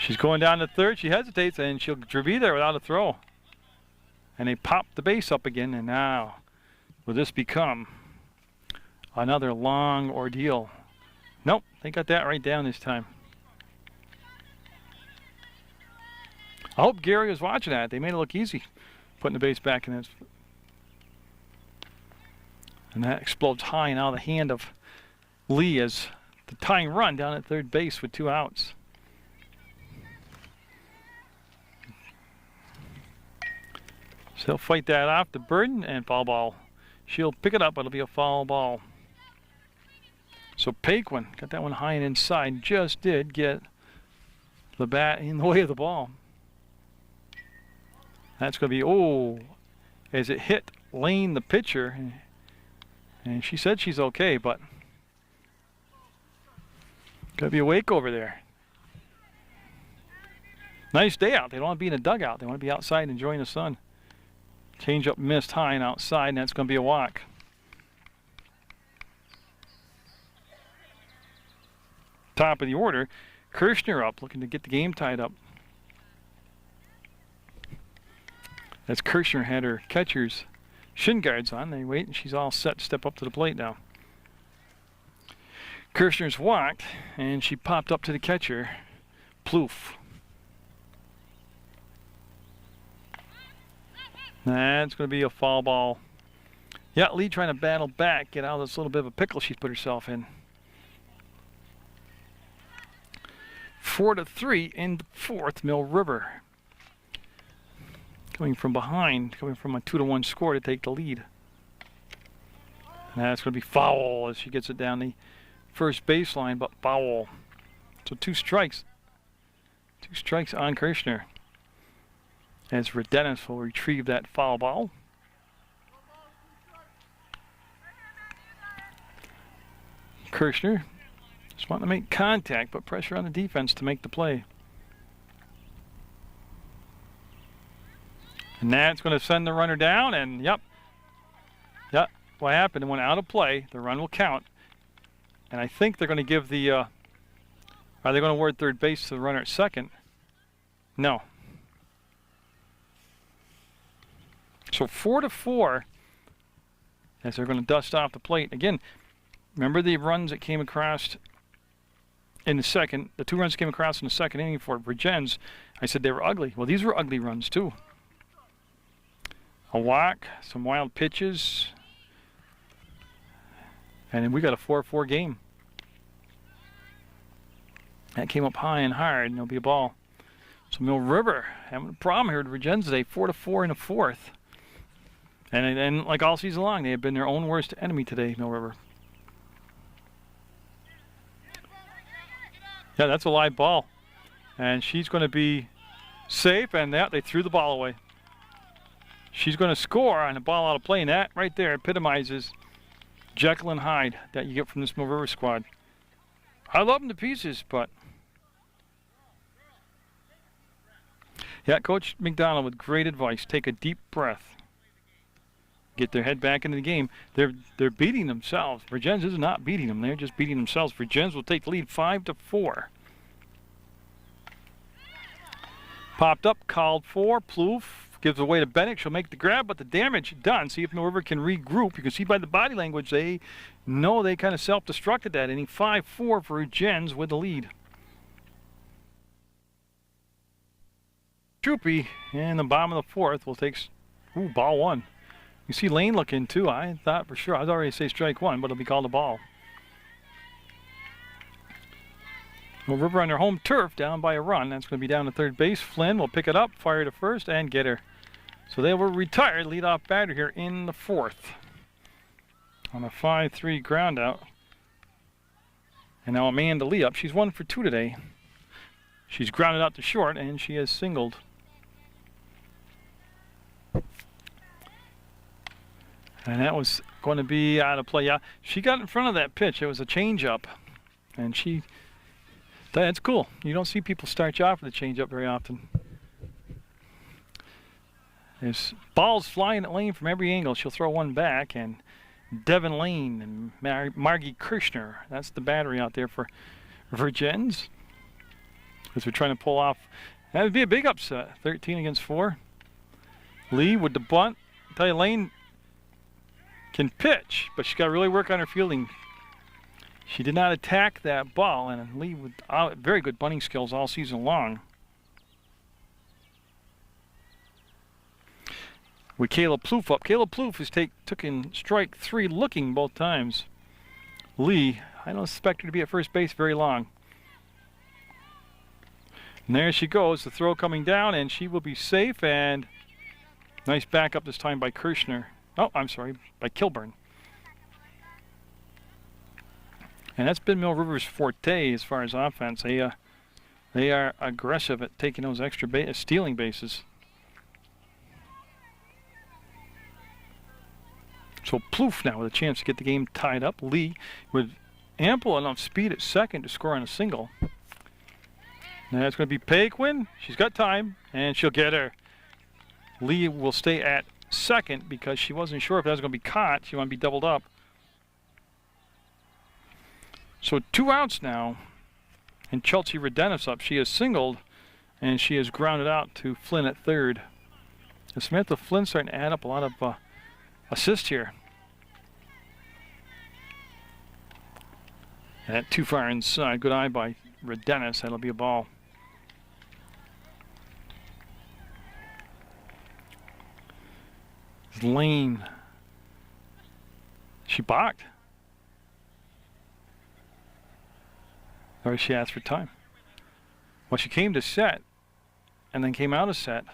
She's going down to third, she hesitates, and she'll be there without a throw. And they pop the base up again, and now will this become another long ordeal? Nope, they got that right down this time. I hope Gary was watching that. They made it look easy, putting the base back in it. And that explodes high and out of the hand of Lee as the tying run down at third base with 2 outs. So he'll fight that off to Burden, and foul ball. She'll pick it up, but it'll be a foul ball. So Paquin got that one high and inside. Just did get the bat in the way of the ball. That's going to be, oh, as it hit Lane, the pitcher, and she said she's okay, but got to be awake over there. Nice day out. They don't want to be in a dugout. They want to be outside enjoying the sun. Change up missed high and outside, and that's going to be a walk. Top of the order, Kirshner up, looking to get the game tied up. As Kirshner had her catcher's shin guards on, they wait, and she's all set to step up to the plate now. Kirshner's walked, and she popped up to the catcher. Ploof. That's going to be a foul ball. Yeah, Lee trying to battle back, get out of this little bit of a pickle she's put herself in. 4-3 in the fourth, Mill River. Coming from behind, coming from a 2-1 score to take the lead. And that's going to be foul as she gets it down the first baseline, but foul. So 2 strikes. 2 strikes on Kirshner. As Vergennes will retrieve that foul ball. Kirshner just wanting to make contact, but pressure on the defense to make the play. And that's going to send the runner down, and yep, what happened? It went out of play. The run will count. And I think they're going to give the, are they going to award third base to the runner at second? No. So 4-4 as they're going to dust off the plate. Again, remember the runs that came across in the second, the 2 runs came across in the second inning for Vergennes. I said they were ugly. Well, these were ugly runs too. A walk, some wild pitches, and then we got a 4-4 game. That came up high and hard, and it'll be a ball. So Mill River having a problem here with Vergennes today, 4-4 in the fourth. And like all season long, they have been their own worst enemy today, Mill River. Yeah, that's a live ball. And she's going to be safe, and they threw the ball away. She's going to score on a ball out of play, and that right there epitomizes Jekyll and Hyde that you get from this Mill River squad. I love them to pieces, but yeah, Coach McDonald with great advice. Take a deep breath. Get their head back into the game. They're beating themselves. Vergennes is not beating them. They're just beating themselves. Vergennes will take the lead 5-4. Popped up, called for. Plouffe gives away to Bennett. She'll make the grab, but the damage done. See if Mill River can regroup. You can see by the body language they know they kind of self-destructed that inning. 5-4 for Vergennes with the lead. Troopy in the bottom of the fourth will take, ball one. You see Lane looking too. I thought for sure, I was already say strike one, but it'll be called a ball. Well, River on their home turf down by a run. That's going to be down to third base. Flynn will pick it up, fire to first, and get her. So they will retire leadoff batter here in the fourth on a 5-3 ground out. And now Amanda Lee up. She's 1 for 2 today. She's grounded out to short, and she has singled. And that was going to be out of play. Yeah, she got in front of that pitch. It was a changeup, and that's cool. You don't see people start you off with a changeup very often. There's balls flying at Lane from every angle. She'll throw one back, and Devin Lane and Margie Kirshner. That's the battery out there for Vergennes. As we're trying to pull off. That would be a big upset. 13 against 4. Lee with the bunt. I tell you, Lane can pitch, but she's got to really work on her fielding. She did not attack that ball, and Lee with very good bunting skills all season long. With Caleb Plouffe up. Caleb Plouffe has taken strike 3 looking both times. Lee, I don't expect her to be at first base very long. And there she goes, the throw coming down, and she will be safe, and nice backup this time by Kirshner. Oh, I'm sorry, by Kilburn. And that's been Mill River's forte as far as offense. They are aggressive at taking those extra stealing bases. So Plouffe now with a chance to get the game tied up. Lee with ample enough speed at second to score on a single. Now it's going to be Paquin. She's got time, and she'll get her. Lee will stay at second because she wasn't sure if that was going to be caught. She wanted to be doubled up. So 2 outs now, and Chelsea Vergennes up. She has singled, and she has grounded out to Flynn at third. And Samantha Flynn starting to add up a lot of assists here. And that too far inside. Good eye by Vergennes. That'll be a ball. Lane. She balked. Or she asked for time. Well, she came to set and then came out of set.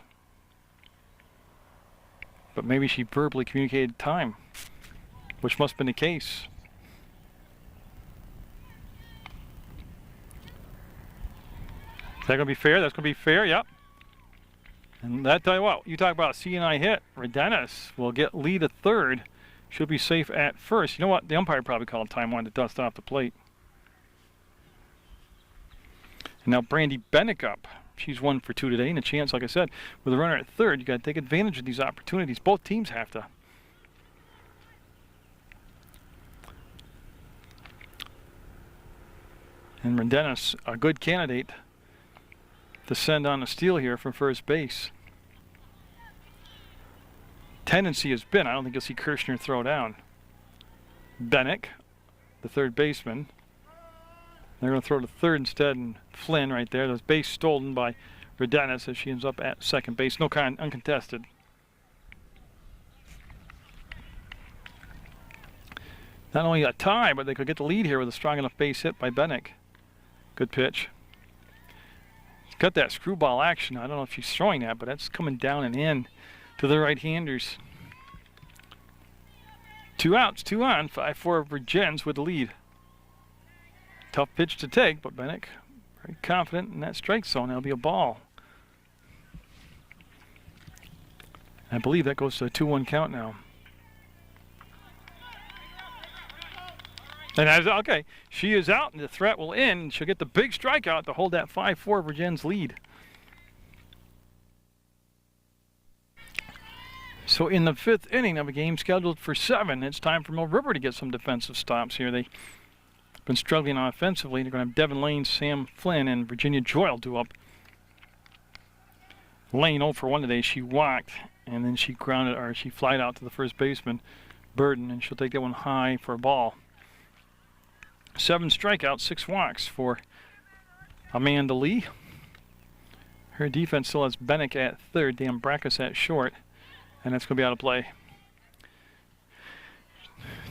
But maybe she verbally communicated time, which must have been the case. Is that going to be fair? That's going to be fair, yep. And that, tell you what, you talk about a C&I hit. Vergennes will get lead at third. She'll be safe at first. You know what? The umpire probably called time, wanted to dust off the plate. And now Brandy Bennick up. She's 1 for 2 today, and a chance, like I said, with a runner at third, you got to take advantage of these opportunities. Both teams have to. And Vergennes, a good candidate to send on a steal here from first base. Tendency has been, I don't think you'll see Kirshner throw down. Bennick, the third baseman. They're going to throw to third instead, and Flynn right there. The base stolen by Vergennes as she ends up at second base. No kind, uncontested. Not only a tie, but they could get the lead here with a strong enough base hit by Bennick. Good pitch. He's got that screwball action. I don't know if she's throwing that, but that's coming down and in to the right-handers. 2 outs, 2 on, 5-4 Vergennes with the lead. Tough pitch to take, but Bennick very confident in that strike zone. That'll be a ball. I believe that goes to a 2-1 count now. And that's okay. She is out, and the threat will end. She'll get the big strikeout to hold that 5-4 Vergennes lead. So in the 5th inning of a game scheduled for 7, it's time for Mill River to get some defensive stops here. They've been struggling offensively. They're going to have Devin Lane, Sam Flynn, and Virginia Joyle do up. Lane 0 for 1 today. She walked, and then she grounded, or she flied out to the first baseman, Burden, and she'll take that one high for a ball. 7 strikeouts, 6 walks for Amanda Lee. Her defense still has Bennick at third, Dambracus at short, and that's going to be out of play.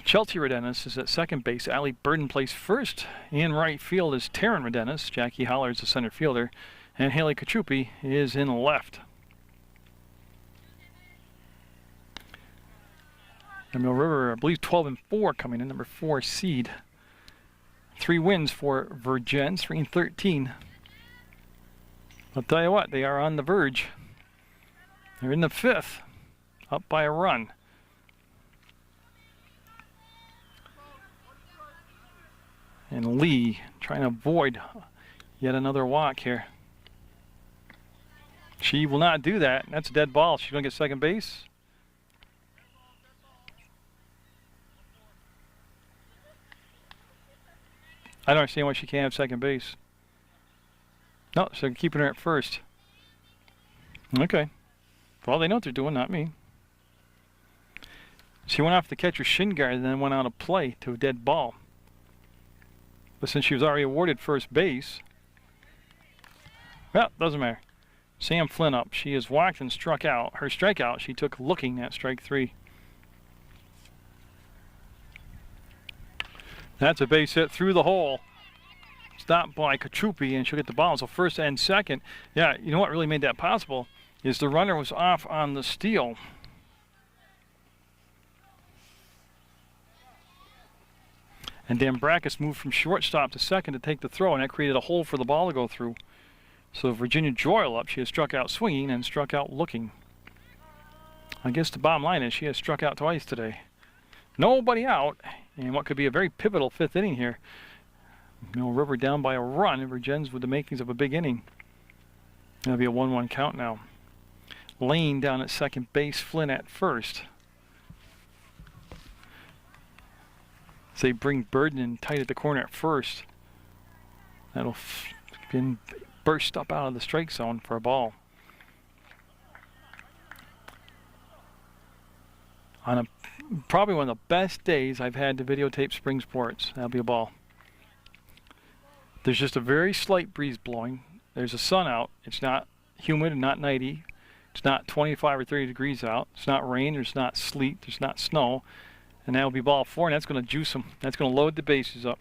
Chelsea Vergennes is at second base. Allie Burden plays first. In right field is Taryn Vergennes. Jackie Holler is the center fielder. And Haley Kachupi is in left. And Mill River, I believe 12-4 coming in, number 4 seed. 3 wins for Vergennes, 3-13. I'll tell you what, they are on the verge. They're in the 5th, up by a run. And Lee trying to avoid yet another walk here. She will not do that. That's a dead ball. She's going to get second base. I don't understand why she can't have second base. No, so they're keeping her at first. Okay. Well, they know what they're doing, not me. She went off the catcher's shin guard and then went out of play to a dead ball. But since she was already awarded first base, well, doesn't matter. Sam Flynn up. She is walked and struck out. Her strikeout she took looking at strike 3. That's a base hit through the hole. Stopped by Kachupi, and she'll get the ball. So first and second. Yeah, you know what really made that possible is the runner was off on the steal. And Dambracus moved from shortstop to second to take the throw, and that created a hole for the ball to go through. So Virginia Joyle up. She has struck out swinging and struck out looking. I guess the bottom line is she has struck out twice today. Nobody out, and what could be a very pivotal 5th inning here. Mill River down by a run, and Vergennes with the makings of a big inning. That'll be a 1-1 count now. Lane down at second base, Flynn at first. So they bring Burden in tight at the corner at first. That'll been burst up out of the strike zone for a ball. On probably one of the best days I've had to videotape spring sports. That'll be a ball. There's just a very slight breeze blowing. There's a sun out. It's not humid and not nighty. It's not 25 or 30 degrees out. It's not rain. There's not sleet. There's not snow. And that'll be ball 4, and that's going to juice them. That's going to load the bases up.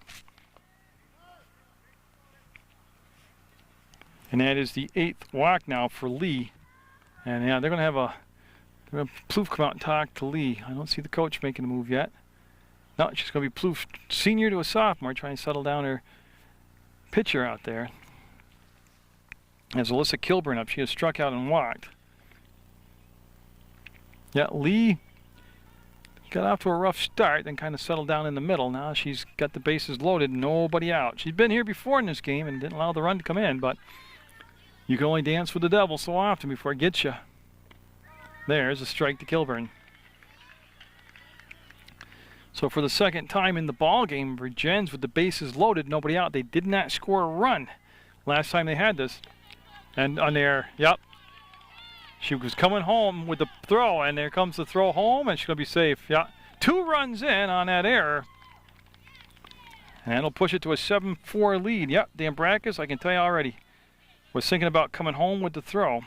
And that is the 8th walk now for Lee. And yeah, they're going to have Plouffe come out and talk to Lee. I don't see the coach making a move yet. No, she's going to be Plouffe, senior to a sophomore, trying to settle down her pitcher out there. As Alyssa Kilburn up, she has struck out and walked. Yeah, Lee got off to a rough start, then kind of settled down in the middle. Now she's got the bases loaded, nobody out. She's been here before in this game and didn't allow the run to come in, but you can only dance with the devil so often before it gets you. There's a strike to Kilburn. So for the second time in the ball game, Vergennes with the bases loaded, nobody out. They did not score a run last time they had this. And on there, yep. She was coming home with the throw, and there comes the throw home, and she's going to be safe. Yeah, 2 runs in on that error. And it'll push it to a 7-4 lead. Yep, Dambracus, I can tell you already, was thinking about coming home with the throw.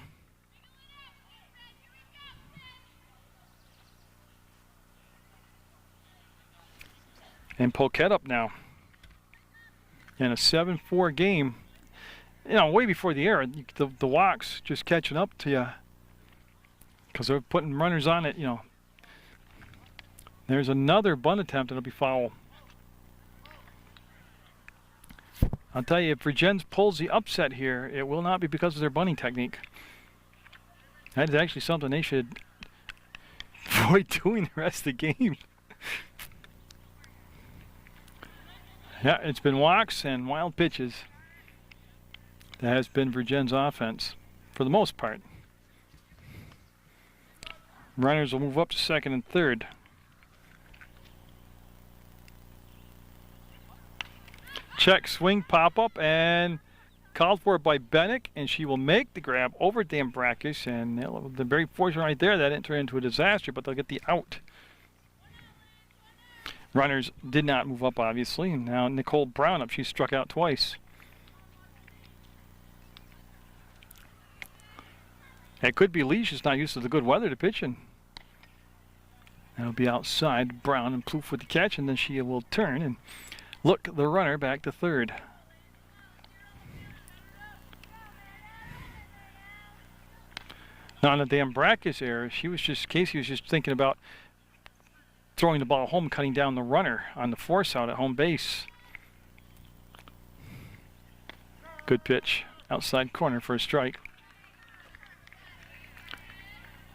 And Poquet up now. In a 7-4 game, you know, way before the error, the walks just catching up to you. Because they're putting runners on it, you know. There's another bunt attempt, and it'll be foul. I'll tell you, if Vergennes pulls the upset here, it will not be because of their bunting technique. That is actually something they should avoid doing the rest of the game. Yeah, it's been walks and wild pitches. That has been Vergennes' offense for the most part. Runners will move up to second and third. Check, swing, pop up, and called for by Bennick, and she will make the grab over Dambracus, and they're very fortunate right there. That didn't turn into a disaster, but they'll get the out. Runners did not move up, obviously, and now Nicole Brown up. She struck out twice. It could be Lee, she's not used to the good weather to pitch in. That'll be outside, Brown and Plouffe with the catch, and then she will turn and look the runner back to third. Now on the Dambracus error, Casey was just thinking about throwing the ball home, cutting down the runner on the force out at home base. Good pitch, outside corner for a strike.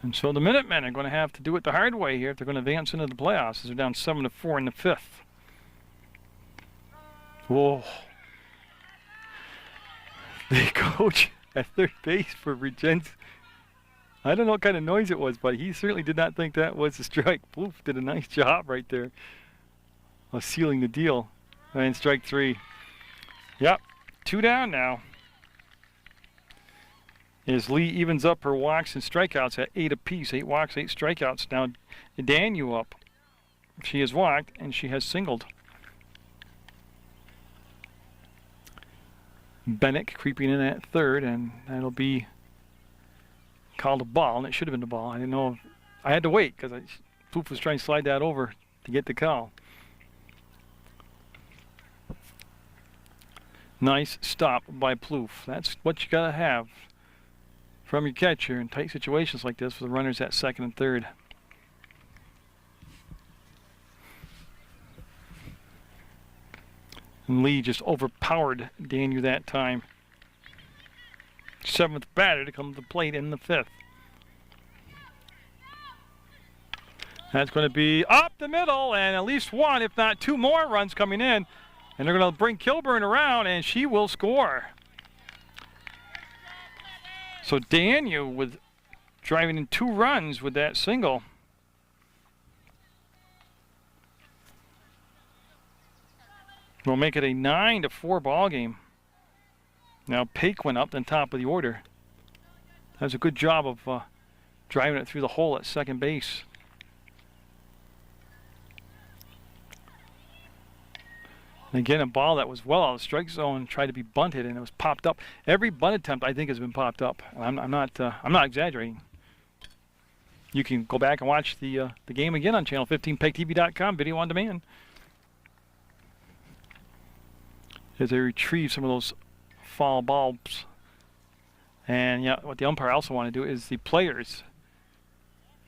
And so the Minutemen are going to have to do it the hard way here if they're going to advance into the playoffs, as they're down 7-4 in the fifth. Whoa. The coach at third base for Vergennes, I don't know what kind of noise it was, but he certainly did not think that was a strike. Plouffe did a nice job right there of sealing the deal. And strike three. Yep, 2 down now. As Lee evens up her walks and strikeouts at 8 apiece. 8 walks, 8 strikeouts. Now Daniel up. She has walked and she has singled. Bennett creeping in at third, and that'll be called a ball, and it should have been the ball. I didn't know. I had to wait because Plouffe was trying to slide that over to get the call. Nice stop by Plouffe. That's what you got to have from your catcher in tight situations like this for the runners at second and third. And Lee just overpowered Daniel that time. 7th batter to come to the plate in the 5th. That's going to be up the middle, and at least 1, if not 2 more runs coming in. And they're going to bring Kilburn around, and she will score. So Daniel with driving in 2 runs with that single. Will make it a 9-4 ball game. Now Paik went up the top of the order. That was a good job of driving it through the hole at second base. And again, a ball that was well out of the strike zone tried to be bunted, and it was popped up. Every bunt attempt, I think, has been popped up. I'm not exaggerating. You can go back and watch the game again on channel 15, PEGTV.com, video on demand. As they retrieve some of those foul balls. And yeah, what the umpire also want to do is the players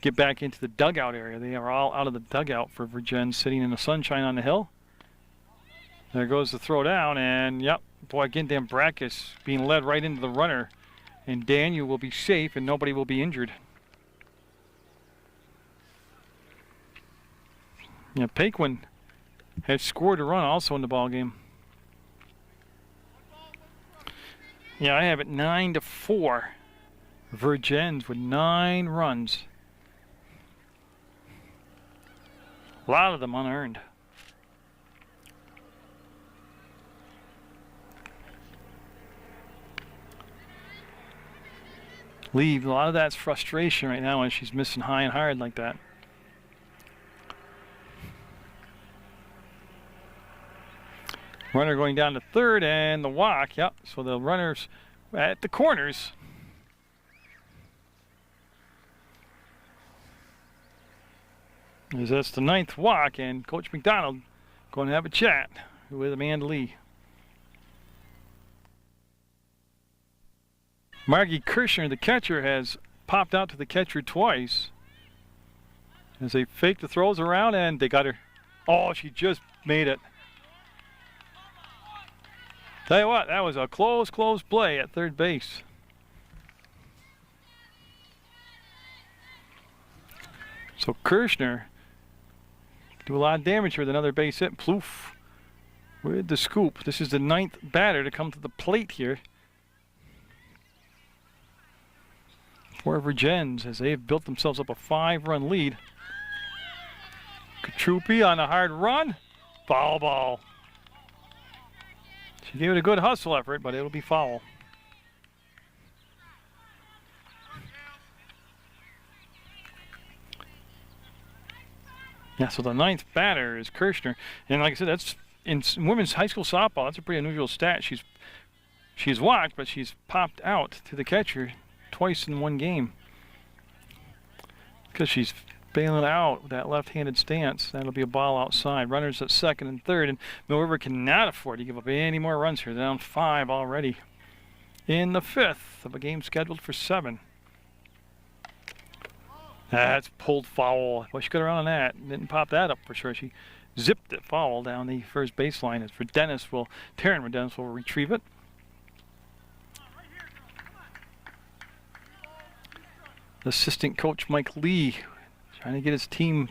get back into the dugout area. They are all out of the dugout for Vergennes, sitting in the sunshine on the hill. There goes the throw down, and yep, boy, again, Dambracus being led right into the runner, and Daniel will be safe and nobody will be injured. Yeah, Paquin had scored a run also in the ball game. Yeah, I have it 9-4. Vergennes with 9 runs. A lot of them unearned. Lee, a lot of that's frustration right now when she's missing high and hard like that. Runner going down to third, and the walk, yep. So the runners at the corners. As that's the 9th walk, and Coach McDonald going to have a chat with Amanda Lee. Margie Kirshner, the catcher, has popped out to the catcher twice. As they fake the throws around, and they got her. Oh, she just made it. Tell you what, that was a close play at third base. So Kirshner do a lot of damage with another base hit. Plouffe with the scoop. This is the 9th batter to come to the plate here for Vergennes, as they've built themselves up a 5-run lead. Katrupi on a hard run. Foul ball. She gave it a good hustle effort, but it'll be foul. Yeah, so the 9th batter is Kirshner. And like I said, that's in women's high school softball. That's a pretty unusual stat. She's walked, but she's popped out to the catcher twice in one game. Because she's bailing out with that left-handed stance. That'll be a ball outside. Runners at second and third, and Mill River cannot afford to give up any more runs here. They're down 5 already in the 5th of a game scheduled for 7. That's pulled foul. Well, she got around on that. Didn't pop that up for sure. She zipped it foul down the first baseline. As Vergennes will, Vergennes will retrieve it. Assistant coach Mike Lee trying to get his team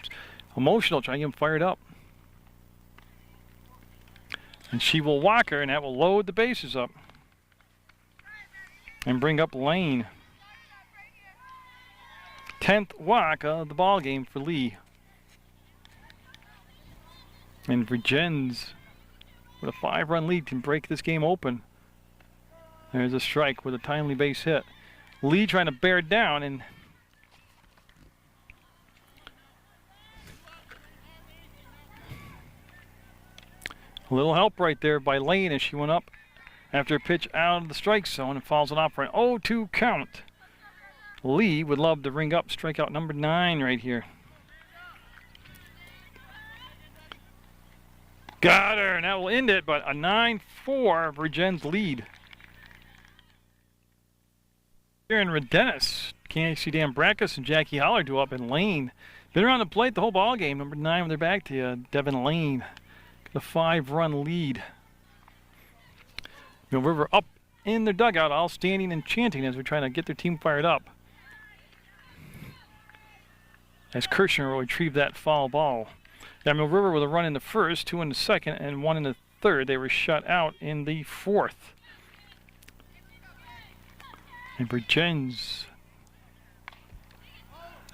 emotional, trying to get them fired up. And she will walk her, and that will load the bases up and bring up Lane. 10th walk of the ball game for Lee. And Vergennes with a 5-run lead can break this game open. There's a strike with a timely base hit. Lee trying to bear it down, and a little help right there by Lane as she went up after a pitch out of the strike zone and fouls it off for an 0-2 count. Lee would love to ring up strikeout number 9 right here. Got her, and that will end it, but a 9-4 Vergennes lead. Here in Vergennes, Casey Dambracus and Jackie Holler do up in Lane. Been around the plate the whole ball game. Number 9 with their back to you, Devin Lane. Got a 5-run lead. Mill River up in their dugout, all standing and chanting as we're trying to get their team fired up. As Kirshner will retrieve that foul ball. Now Mill River with a run in the first, 2 in the second, and 1 in the third. They were shut out in the 4th. And Vergennes,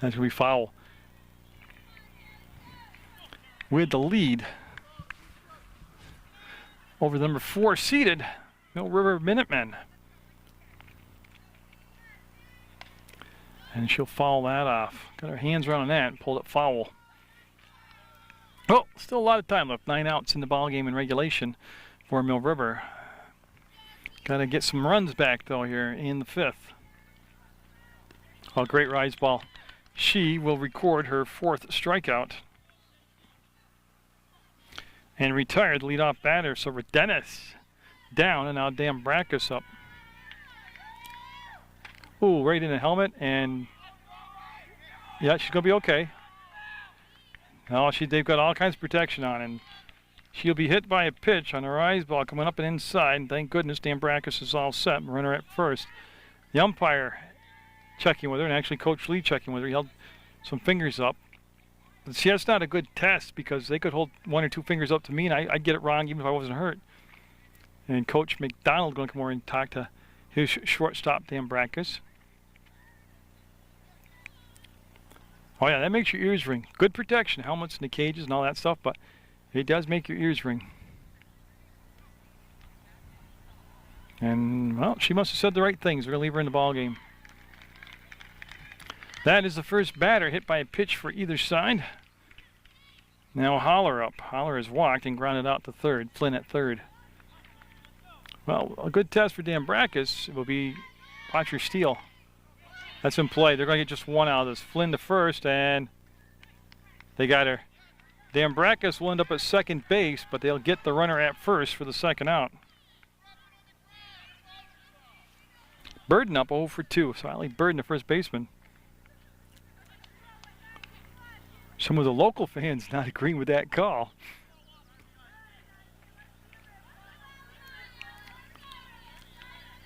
that's going to be foul. With the lead over the number 4 seeded Mill River Minutemen. And she'll foul that off. Got her hands around that and pulled it foul. Oh, still a lot of time left. 9 outs in the ball game in regulation for Mill River. Got to get some runs back though here in the 5th. Oh, great rise ball. She will record her 4th strikeout and retire the leadoff batter. So Vergennes down, and now Dambracus up. Ooh, right in the helmet, and yeah, she's gonna be okay. No, they've got all kinds of protection on, and she'll be hit by a pitch on a rise ball coming up and inside. And thank goodness Dambracus is all set. Runner at first. The umpire checking with her, and actually Coach Lee checking with her. He held some fingers up. But see, that's not a good test because they could hold 1 or 2 fingers up to me, and I'd get it wrong even if I wasn't hurt. And Coach McDonald going to come over and talk to his shortstop, Dambracus. Oh yeah, that makes your ears ring. Good protection, helmets and the cages and all that stuff, but it does make your ears ring. And, well, she must have said the right things. We're going to leave her in the ball game. That is the first batter hit by a pitch for either side. Now Holler up. Holler has walked and grounded out to third. Flynn at third. Well, a good test for Dambracus will be watch her steal. That's in play. They're going to get just 1 out of this. Flynn to first, and they got her. Dambracus will end up at second base, but they'll get the runner at first for the 2nd out. Burden up 0 for 2. So Allie Burden, the first baseman. Some of the local fans not agreeing with that call.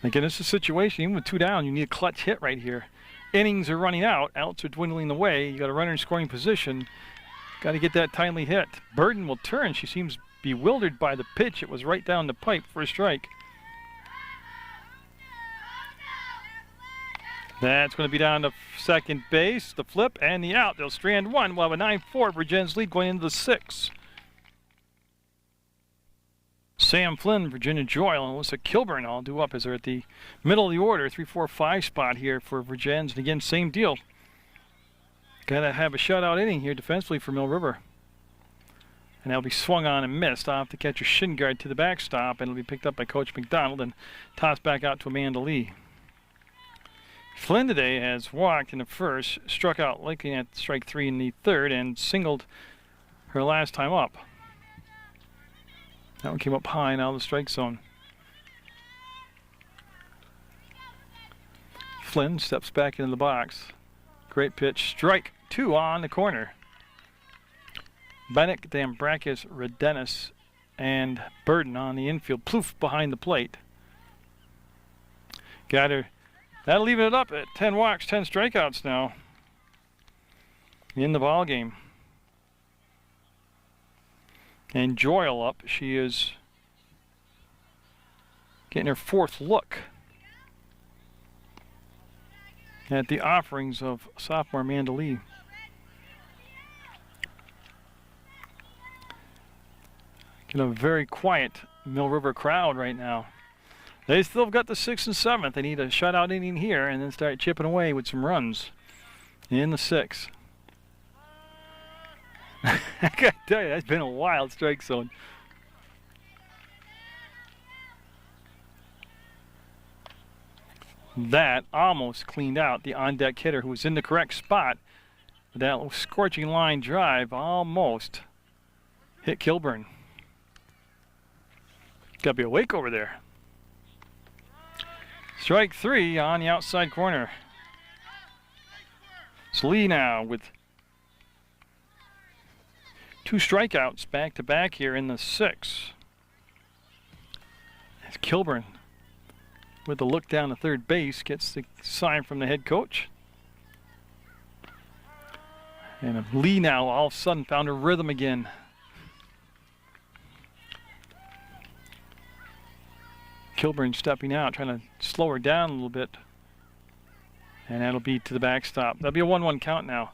Again, this is a situation, even with 2 down, you need a clutch hit right here. Innings are running out. Outs are dwindling away. You got a runner in scoring position. Got to get that timely hit. Burden will turn. She seems bewildered by the pitch. It was right down the pipe for a strike. That's going to be down to second base. The flip and the out. They'll strand 1. We'll have a 9-4 Vergennes lead going into the 6th. Sam Flynn, Virginia Joyle, and Alyssa Kilburn all due up as they're at the middle of the order. 3-4-5 spot here for Vergennes. And again, same deal. Got to have a shutout inning here defensively for Mill River. And that'll be swung on and missed off the catcher shin guard to the backstop, and it'll be picked up by Coach McDonald and tossed back out to Amanda Lee. Flynn today has walked in the first, struck out looking at strike 3 in the third, and singled her last time up. That one came up high now, the strike zone. Flynn steps back into the box. Great pitch, strike 2 on the corner. Bennett, Dambrakis, Vergennes, and Burden on the infield. Plouffe behind the plate. Got her. That'll leave it up at 10 walks, 10 strikeouts now in the ball game. And Joyle up. She is getting her 4th look at the offerings of sophomore Amanda Lee. Get a very quiet Mill River crowd right now. They still got the 6th and 7th. They need a shutout inning here and then start chipping away with some runs in the 6th. I gotta tell you, that's been a wild strike zone. That almost cleaned out the on-deck hitter who was in the correct spot. That scorching line drive almost hit Kilburn. Gotta be awake over there. Strike 3 on the outside corner. It's Lee now with 2 strikeouts back to back here in the 6th. As Kilburn, with a look down to third base, gets the sign from the head coach. And Lee now all of a sudden found her rhythm again. Kilburn stepping out, trying to slow her down a little bit. And that'll be to the backstop. That'll be a 1-1 count now.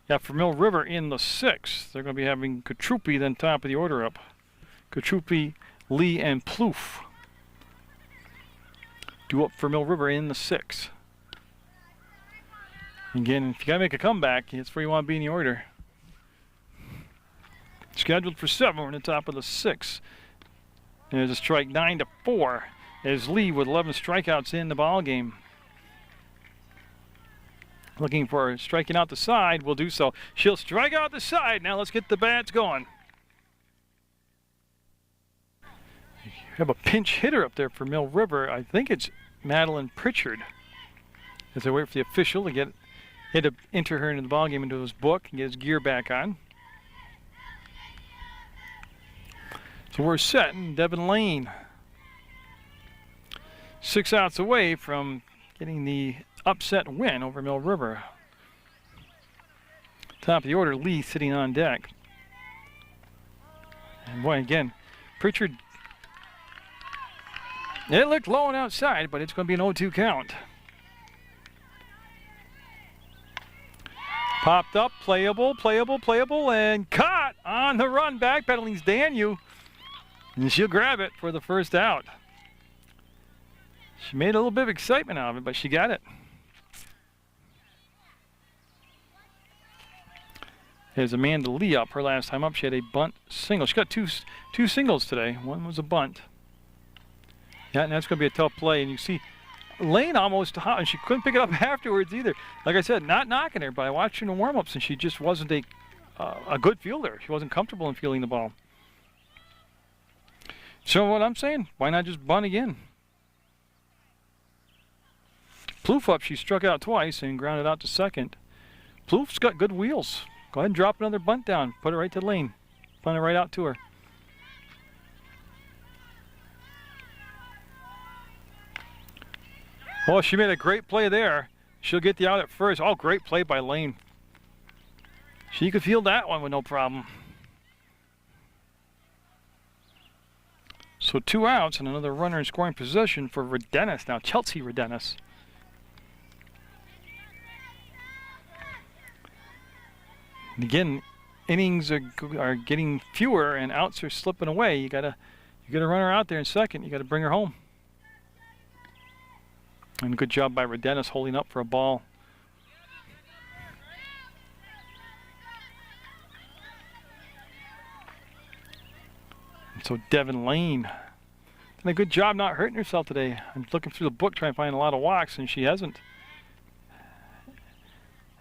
Yeah, for Mill River in the 6th, they're going to be having Katrupi then top of the order up. Katrupi, Lee, and Plouffe due up for Mill River in the 6th. Again, if you got to make a comeback, it's where you want to be in the order. Scheduled for 7, we're in the top of the 6th. And there's a strike 9-4 as Lee with 11 strikeouts in the ball game. Looking for striking out the side, will do so. She'll strike out the side. Now let's get the bats going. You have a pinch hitter up there for Mill River. I think it's Madeline Pritchard. As I wait for the official to get to enter her into the ball game, into his book, and get his gear back on. So we're set in Devin Lane. 6 outs away from getting the upset win over Mill River. Top of the order, Lee sitting on deck. And boy, again, Pritchard, it looked low and outside, but it's going to be an 0-2 count. Popped up, playable, and caught on the run. Backpedaling's Danu. And she'll grab it for the first out. She made a little bit of excitement out of it, but she got it. There's Amanda Lee up. Her last time up, she had a bunt single. She got two singles today. One was a bunt. Yeah, and that's going to be a tough play. And you see Lane almost hot, and she couldn't pick it up afterwards either. Like I said, not knocking her, but I watched her in the warm-ups, and she just wasn't a good fielder. She wasn't comfortable in fielding the ball. So what I'm saying, why not just bunt again? Plouffe up, she struck out twice and grounded out to second. Plouffe's got good wheels. Go ahead and drop another bunt down. Put it right to Lane. Bunt it right out to her. Oh, she made a great play there. She'll get the out at first. Oh, great play by Lane. She could field that one with no problem. So 2 outs and another runner in scoring position for Vergennes now, Chelsea Vergennes. And again, innings are getting fewer and outs are slipping away. You got a runner out there in second. You got to bring her home. And good job by Vergennes holding up for a ball. And so Devin Lane done a good job not hurting herself today. I'm looking through the book trying to find a lot of walks, and she hasn't.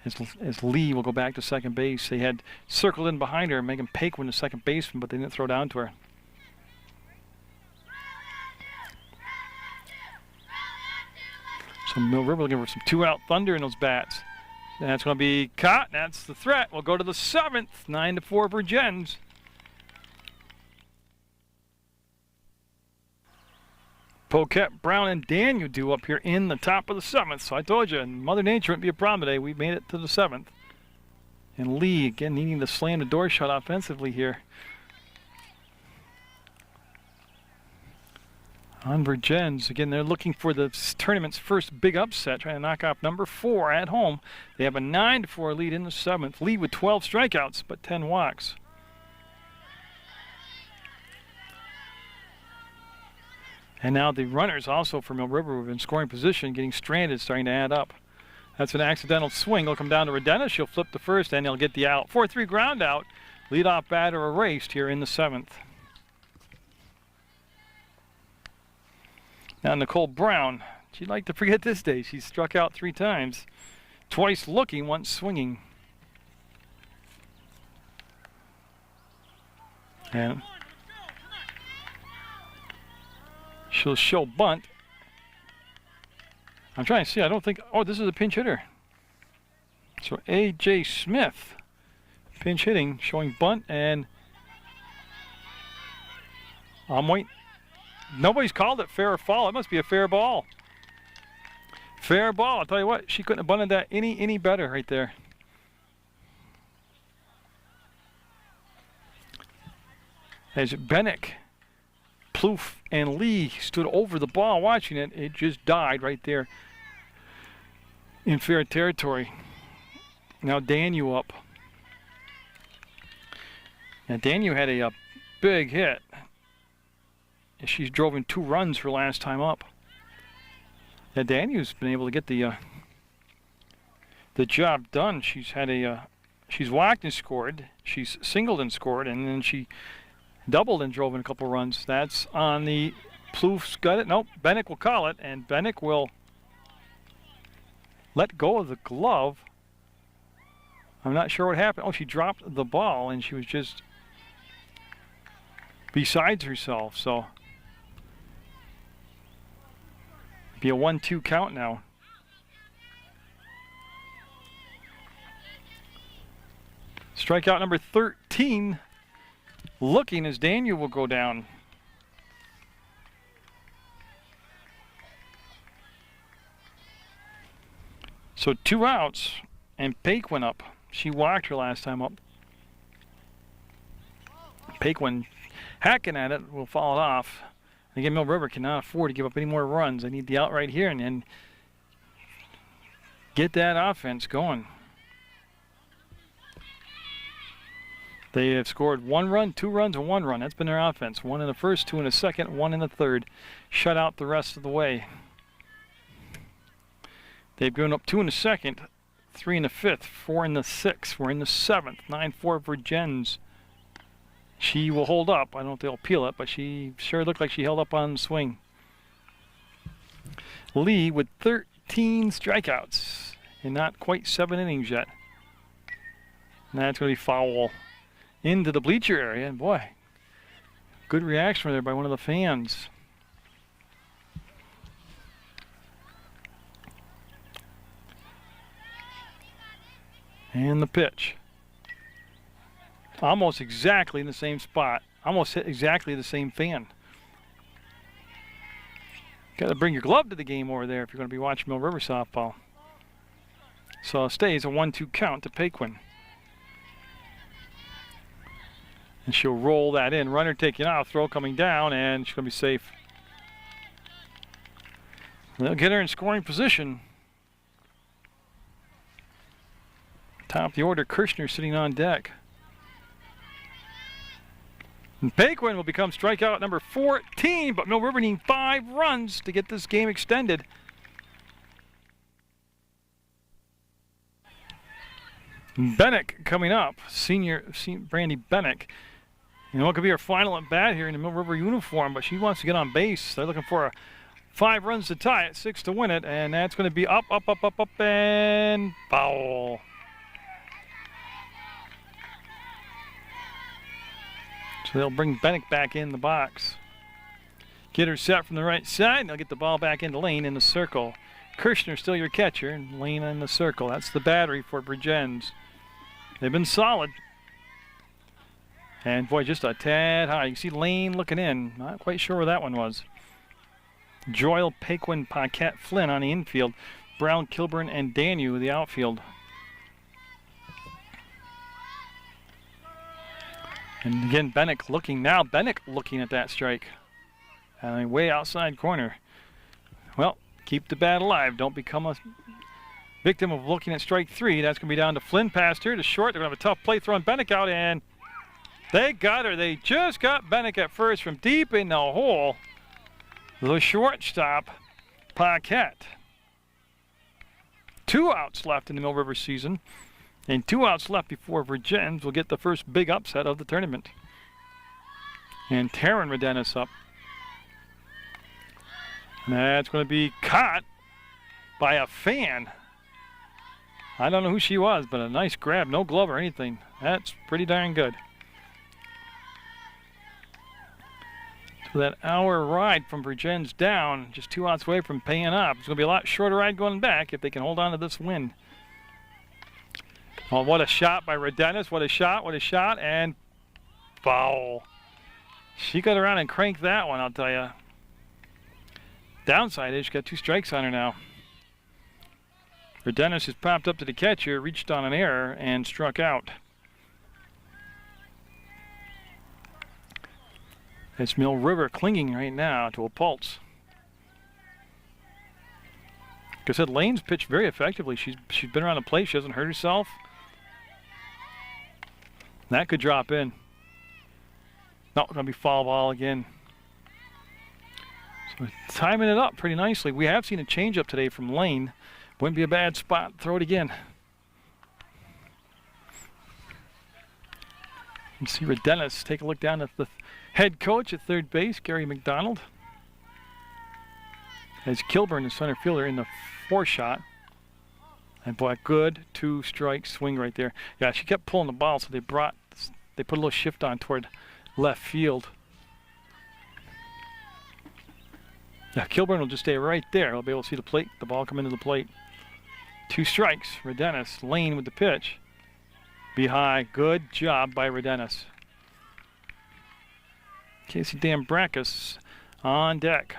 as Lee will go back to second base. They had circled in behind her, Megan Paquin, the second baseman, but they didn't throw down to her. So Mill River looking for some two-out thunder in those bats. And that's going to be caught. That's the threat. We'll go to the 7th, 9-4 Vergennes. Poquette, Brown, and Daniel do up here in the top of the 7th. So I told you, Mother Nature wouldn't be a problem today. We made it to the 7th. And Lee, again, needing to slam the door shut offensively here. On Vergennes, again, they're looking for the tournament's first big upset, trying to knock off number 4 at home. They have a 9-4 lead in the 7th. Lead with 12 strikeouts, but 10 walks. And now the runners also for Mill River have been scoring position, getting stranded, starting to add up. That's an accidental swing. It'll come down to Vergennes. She'll flip the first, and he'll get the out. 4-3 ground out. Leadoff batter erased here in the 7th. Now Nicole Brown, she'd like to forget this day. She's struck out 3 times. Twice looking, once swinging. And she'll show bunt. I'm trying to see, I don't think, oh, this is a pinch hitter. So A.J. Smith, pinch hitting, showing bunt, and I'm waiting. Nobody's called it fair or foul. It must be a fair ball. Fair ball. I'll tell you what, she couldn't have bunted that any better right there. As Bennick, Plouffe, and Lee stood over the ball watching it, it just died right there in fair territory. Now Daniel up. Now Daniel had a big hit. She's drove in 2 runs her last time up. Now Daniel's been able to get the job done. She's had she's walked and scored. She's singled and scored, and then she doubled and drove in a couple runs. That's on the Plouffe's got it. Nope, Bennick will call it, and Bennick will let go of the glove. I'm not sure what happened. Oh, she dropped the ball, and she was just besides herself. So be a 1-2 count now. Strikeout number 13. Looking as Daniel will go down. So 2 outs, and Paquin up. She walked her last time up. Paquin hacking at it will fall it off. Again, Mill River cannot afford to give up any more runs. They need the out right here and get that offense going. They have scored 1 run, 2 runs, and 1 run. That's been their offense. 1 in the first, 2 in the second, 1 in the third. Shut out the rest of the way. They've given up 2 in the second, 3 in the fifth, 4 in the sixth. We're in the 7th. 9-4 Vergennes. She will hold up. I don't know if they'll peel it, but she sure looked like she held up on the swing. Lee with 13 strikeouts and not quite 7 innings yet. And that's going to be foul into the bleacher area. And boy, good reaction there by one of the fans. And the pitch. Almost exactly in the same spot. Almost hit exactly the same fan. Got to bring your glove to the game over there if you're going to be watching Mill River softball. So it stays a 1-2 count to Paquin. And she'll roll that in. Runner taking out, throw coming down, and she's going to be safe. They'll get her in scoring position. Top of the order, Kirshner sitting on deck. And Paquin will become strikeout number 14, but Mill River needing 5 runs to get this game extended. Bennick coming up, senior Brandy Bennick. You know, it could be her final at bat here in the Mill River uniform, but she wants to get on base. They're looking for a 5 runs to tie it, 6 to win it, and that's going to be up, and foul. So they'll bring Bennett back in the box. Get her set from the right side, and they'll get the ball back into Lane in the circle. Kirshner still your catcher, and Lane in the circle. That's the battery for Vergennes. They've been solid. And boy, just a tad high. You see Lane looking in. Not quite sure where that one was. Joyle, Paquin, Paquette, Flynn on the infield. Brown, Kilburn, and Danu the outfield. And again, Bennett looking now. Bennett looking at that strike. Way outside corner. Well, keep the bat alive. Don't become a victim of looking at strike 3. That's going to be down to Flynn past her to short. They're going to have a tough play throwing Bennett out, and they got her. They just got Bennett at first from deep in the hole. The shortstop, Paquette. 2 outs left in the Mill River season, and 2 outs left before Vergennes will get the first big upset of the tournament. And Taryn Vergennes up. And that's going to be caught by a fan. I don't know who she was, but a nice grab, no glove or anything. That's pretty darn good. So that hour ride from Vergennes down, just 2 outs away from paying up. It's going to be a lot shorter ride going back if they can hold on to this win. Oh, what a shot by Vergennes. What a shot, and foul. She got around and cranked that one, I'll tell you. Downside is she's got 2 strikes on her now. Vergennes has popped up to the catcher, reached on an error, and struck out. It's Mill River clinging right now to a pulse. Like I said, Lane's pitched very effectively. She's been around the plate. She hasn't hurt herself. That could drop in. No, going to be foul ball again. So we're timing it up pretty nicely. We have seen a changeup today from Lane. Wouldn't be a bad spot. Throw it again. You see Vergennes take a look down at the head coach at third base, Gary McDonald. As Kilburn, the center fielder, in the 4 shot. And boy, good 2-strike swing right there. Yeah, she kept pulling the ball, so they put a little shift on toward left field. Yeah, Kilburn will just stay right there. He'll be able to see the ball come into the plate. 2 strikes, Vergennes. Lane with the pitch. Be high. Good job by Vergennes. Casey Dambrakis on deck.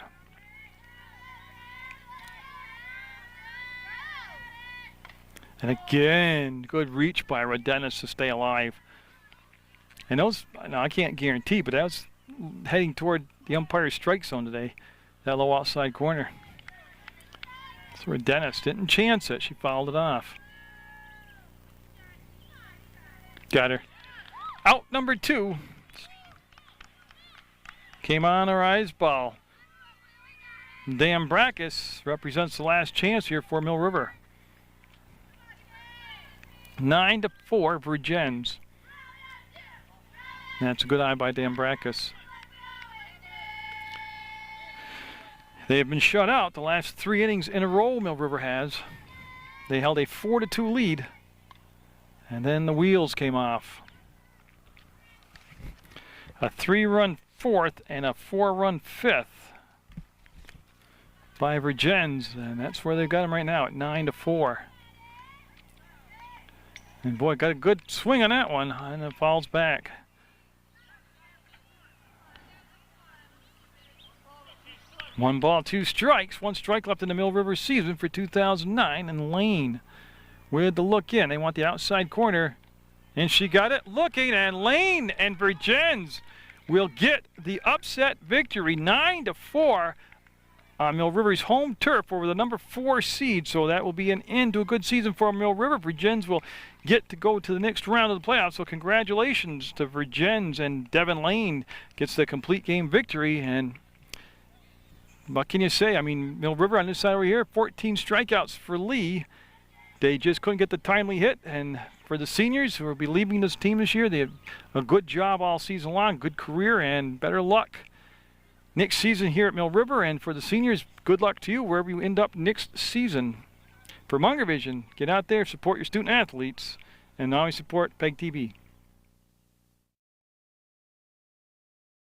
And again, good reach by Vergennes to stay alive. And those, now I can't guarantee, but that was heading toward the umpire's strike zone today. That low outside corner. So Vergennes didn't chance it. She fouled it off. Got her. Out number 2. Came on a rise ball. Dambrakis represents the last chance here for Mill River. 9-4 Vergennes. That's a good eye by Dambrakis. They have been shut out the last 3 innings in a row, Mill River has. They held a 4-2 lead, and then the wheels came off. A 3-run 4th and a 4-run 5th by Vergennes, and that's where they've got them right now at 9-4. And boy, got a good swing on that one, and it falls back. One ball, 2 strikes. 1 strike left in the Mill River season for 2009. And Lane with the look in. They want the outside corner. And she got it looking. And Lane and Vergennes will get the upset victory. 9-4 on Mill River's home turf over the number 4 seed. So that will be an end to a good season for Mill River. Vergennes will get to go to the next round of the playoffs. So congratulations to Vergennes, and Devin Lane gets the complete game victory. And what can you say? I mean, Mill River on this side over here, 14 strikeouts for Lee. They just couldn't get the timely hit. And for the seniors who will be leaving this team this year, they had a good job all season long, good career, and better luck next season here at Mill River. And for the seniors, good luck to you wherever you end up next season. For Munger Vision, get out there, support your student athletes, and always support PEGTV.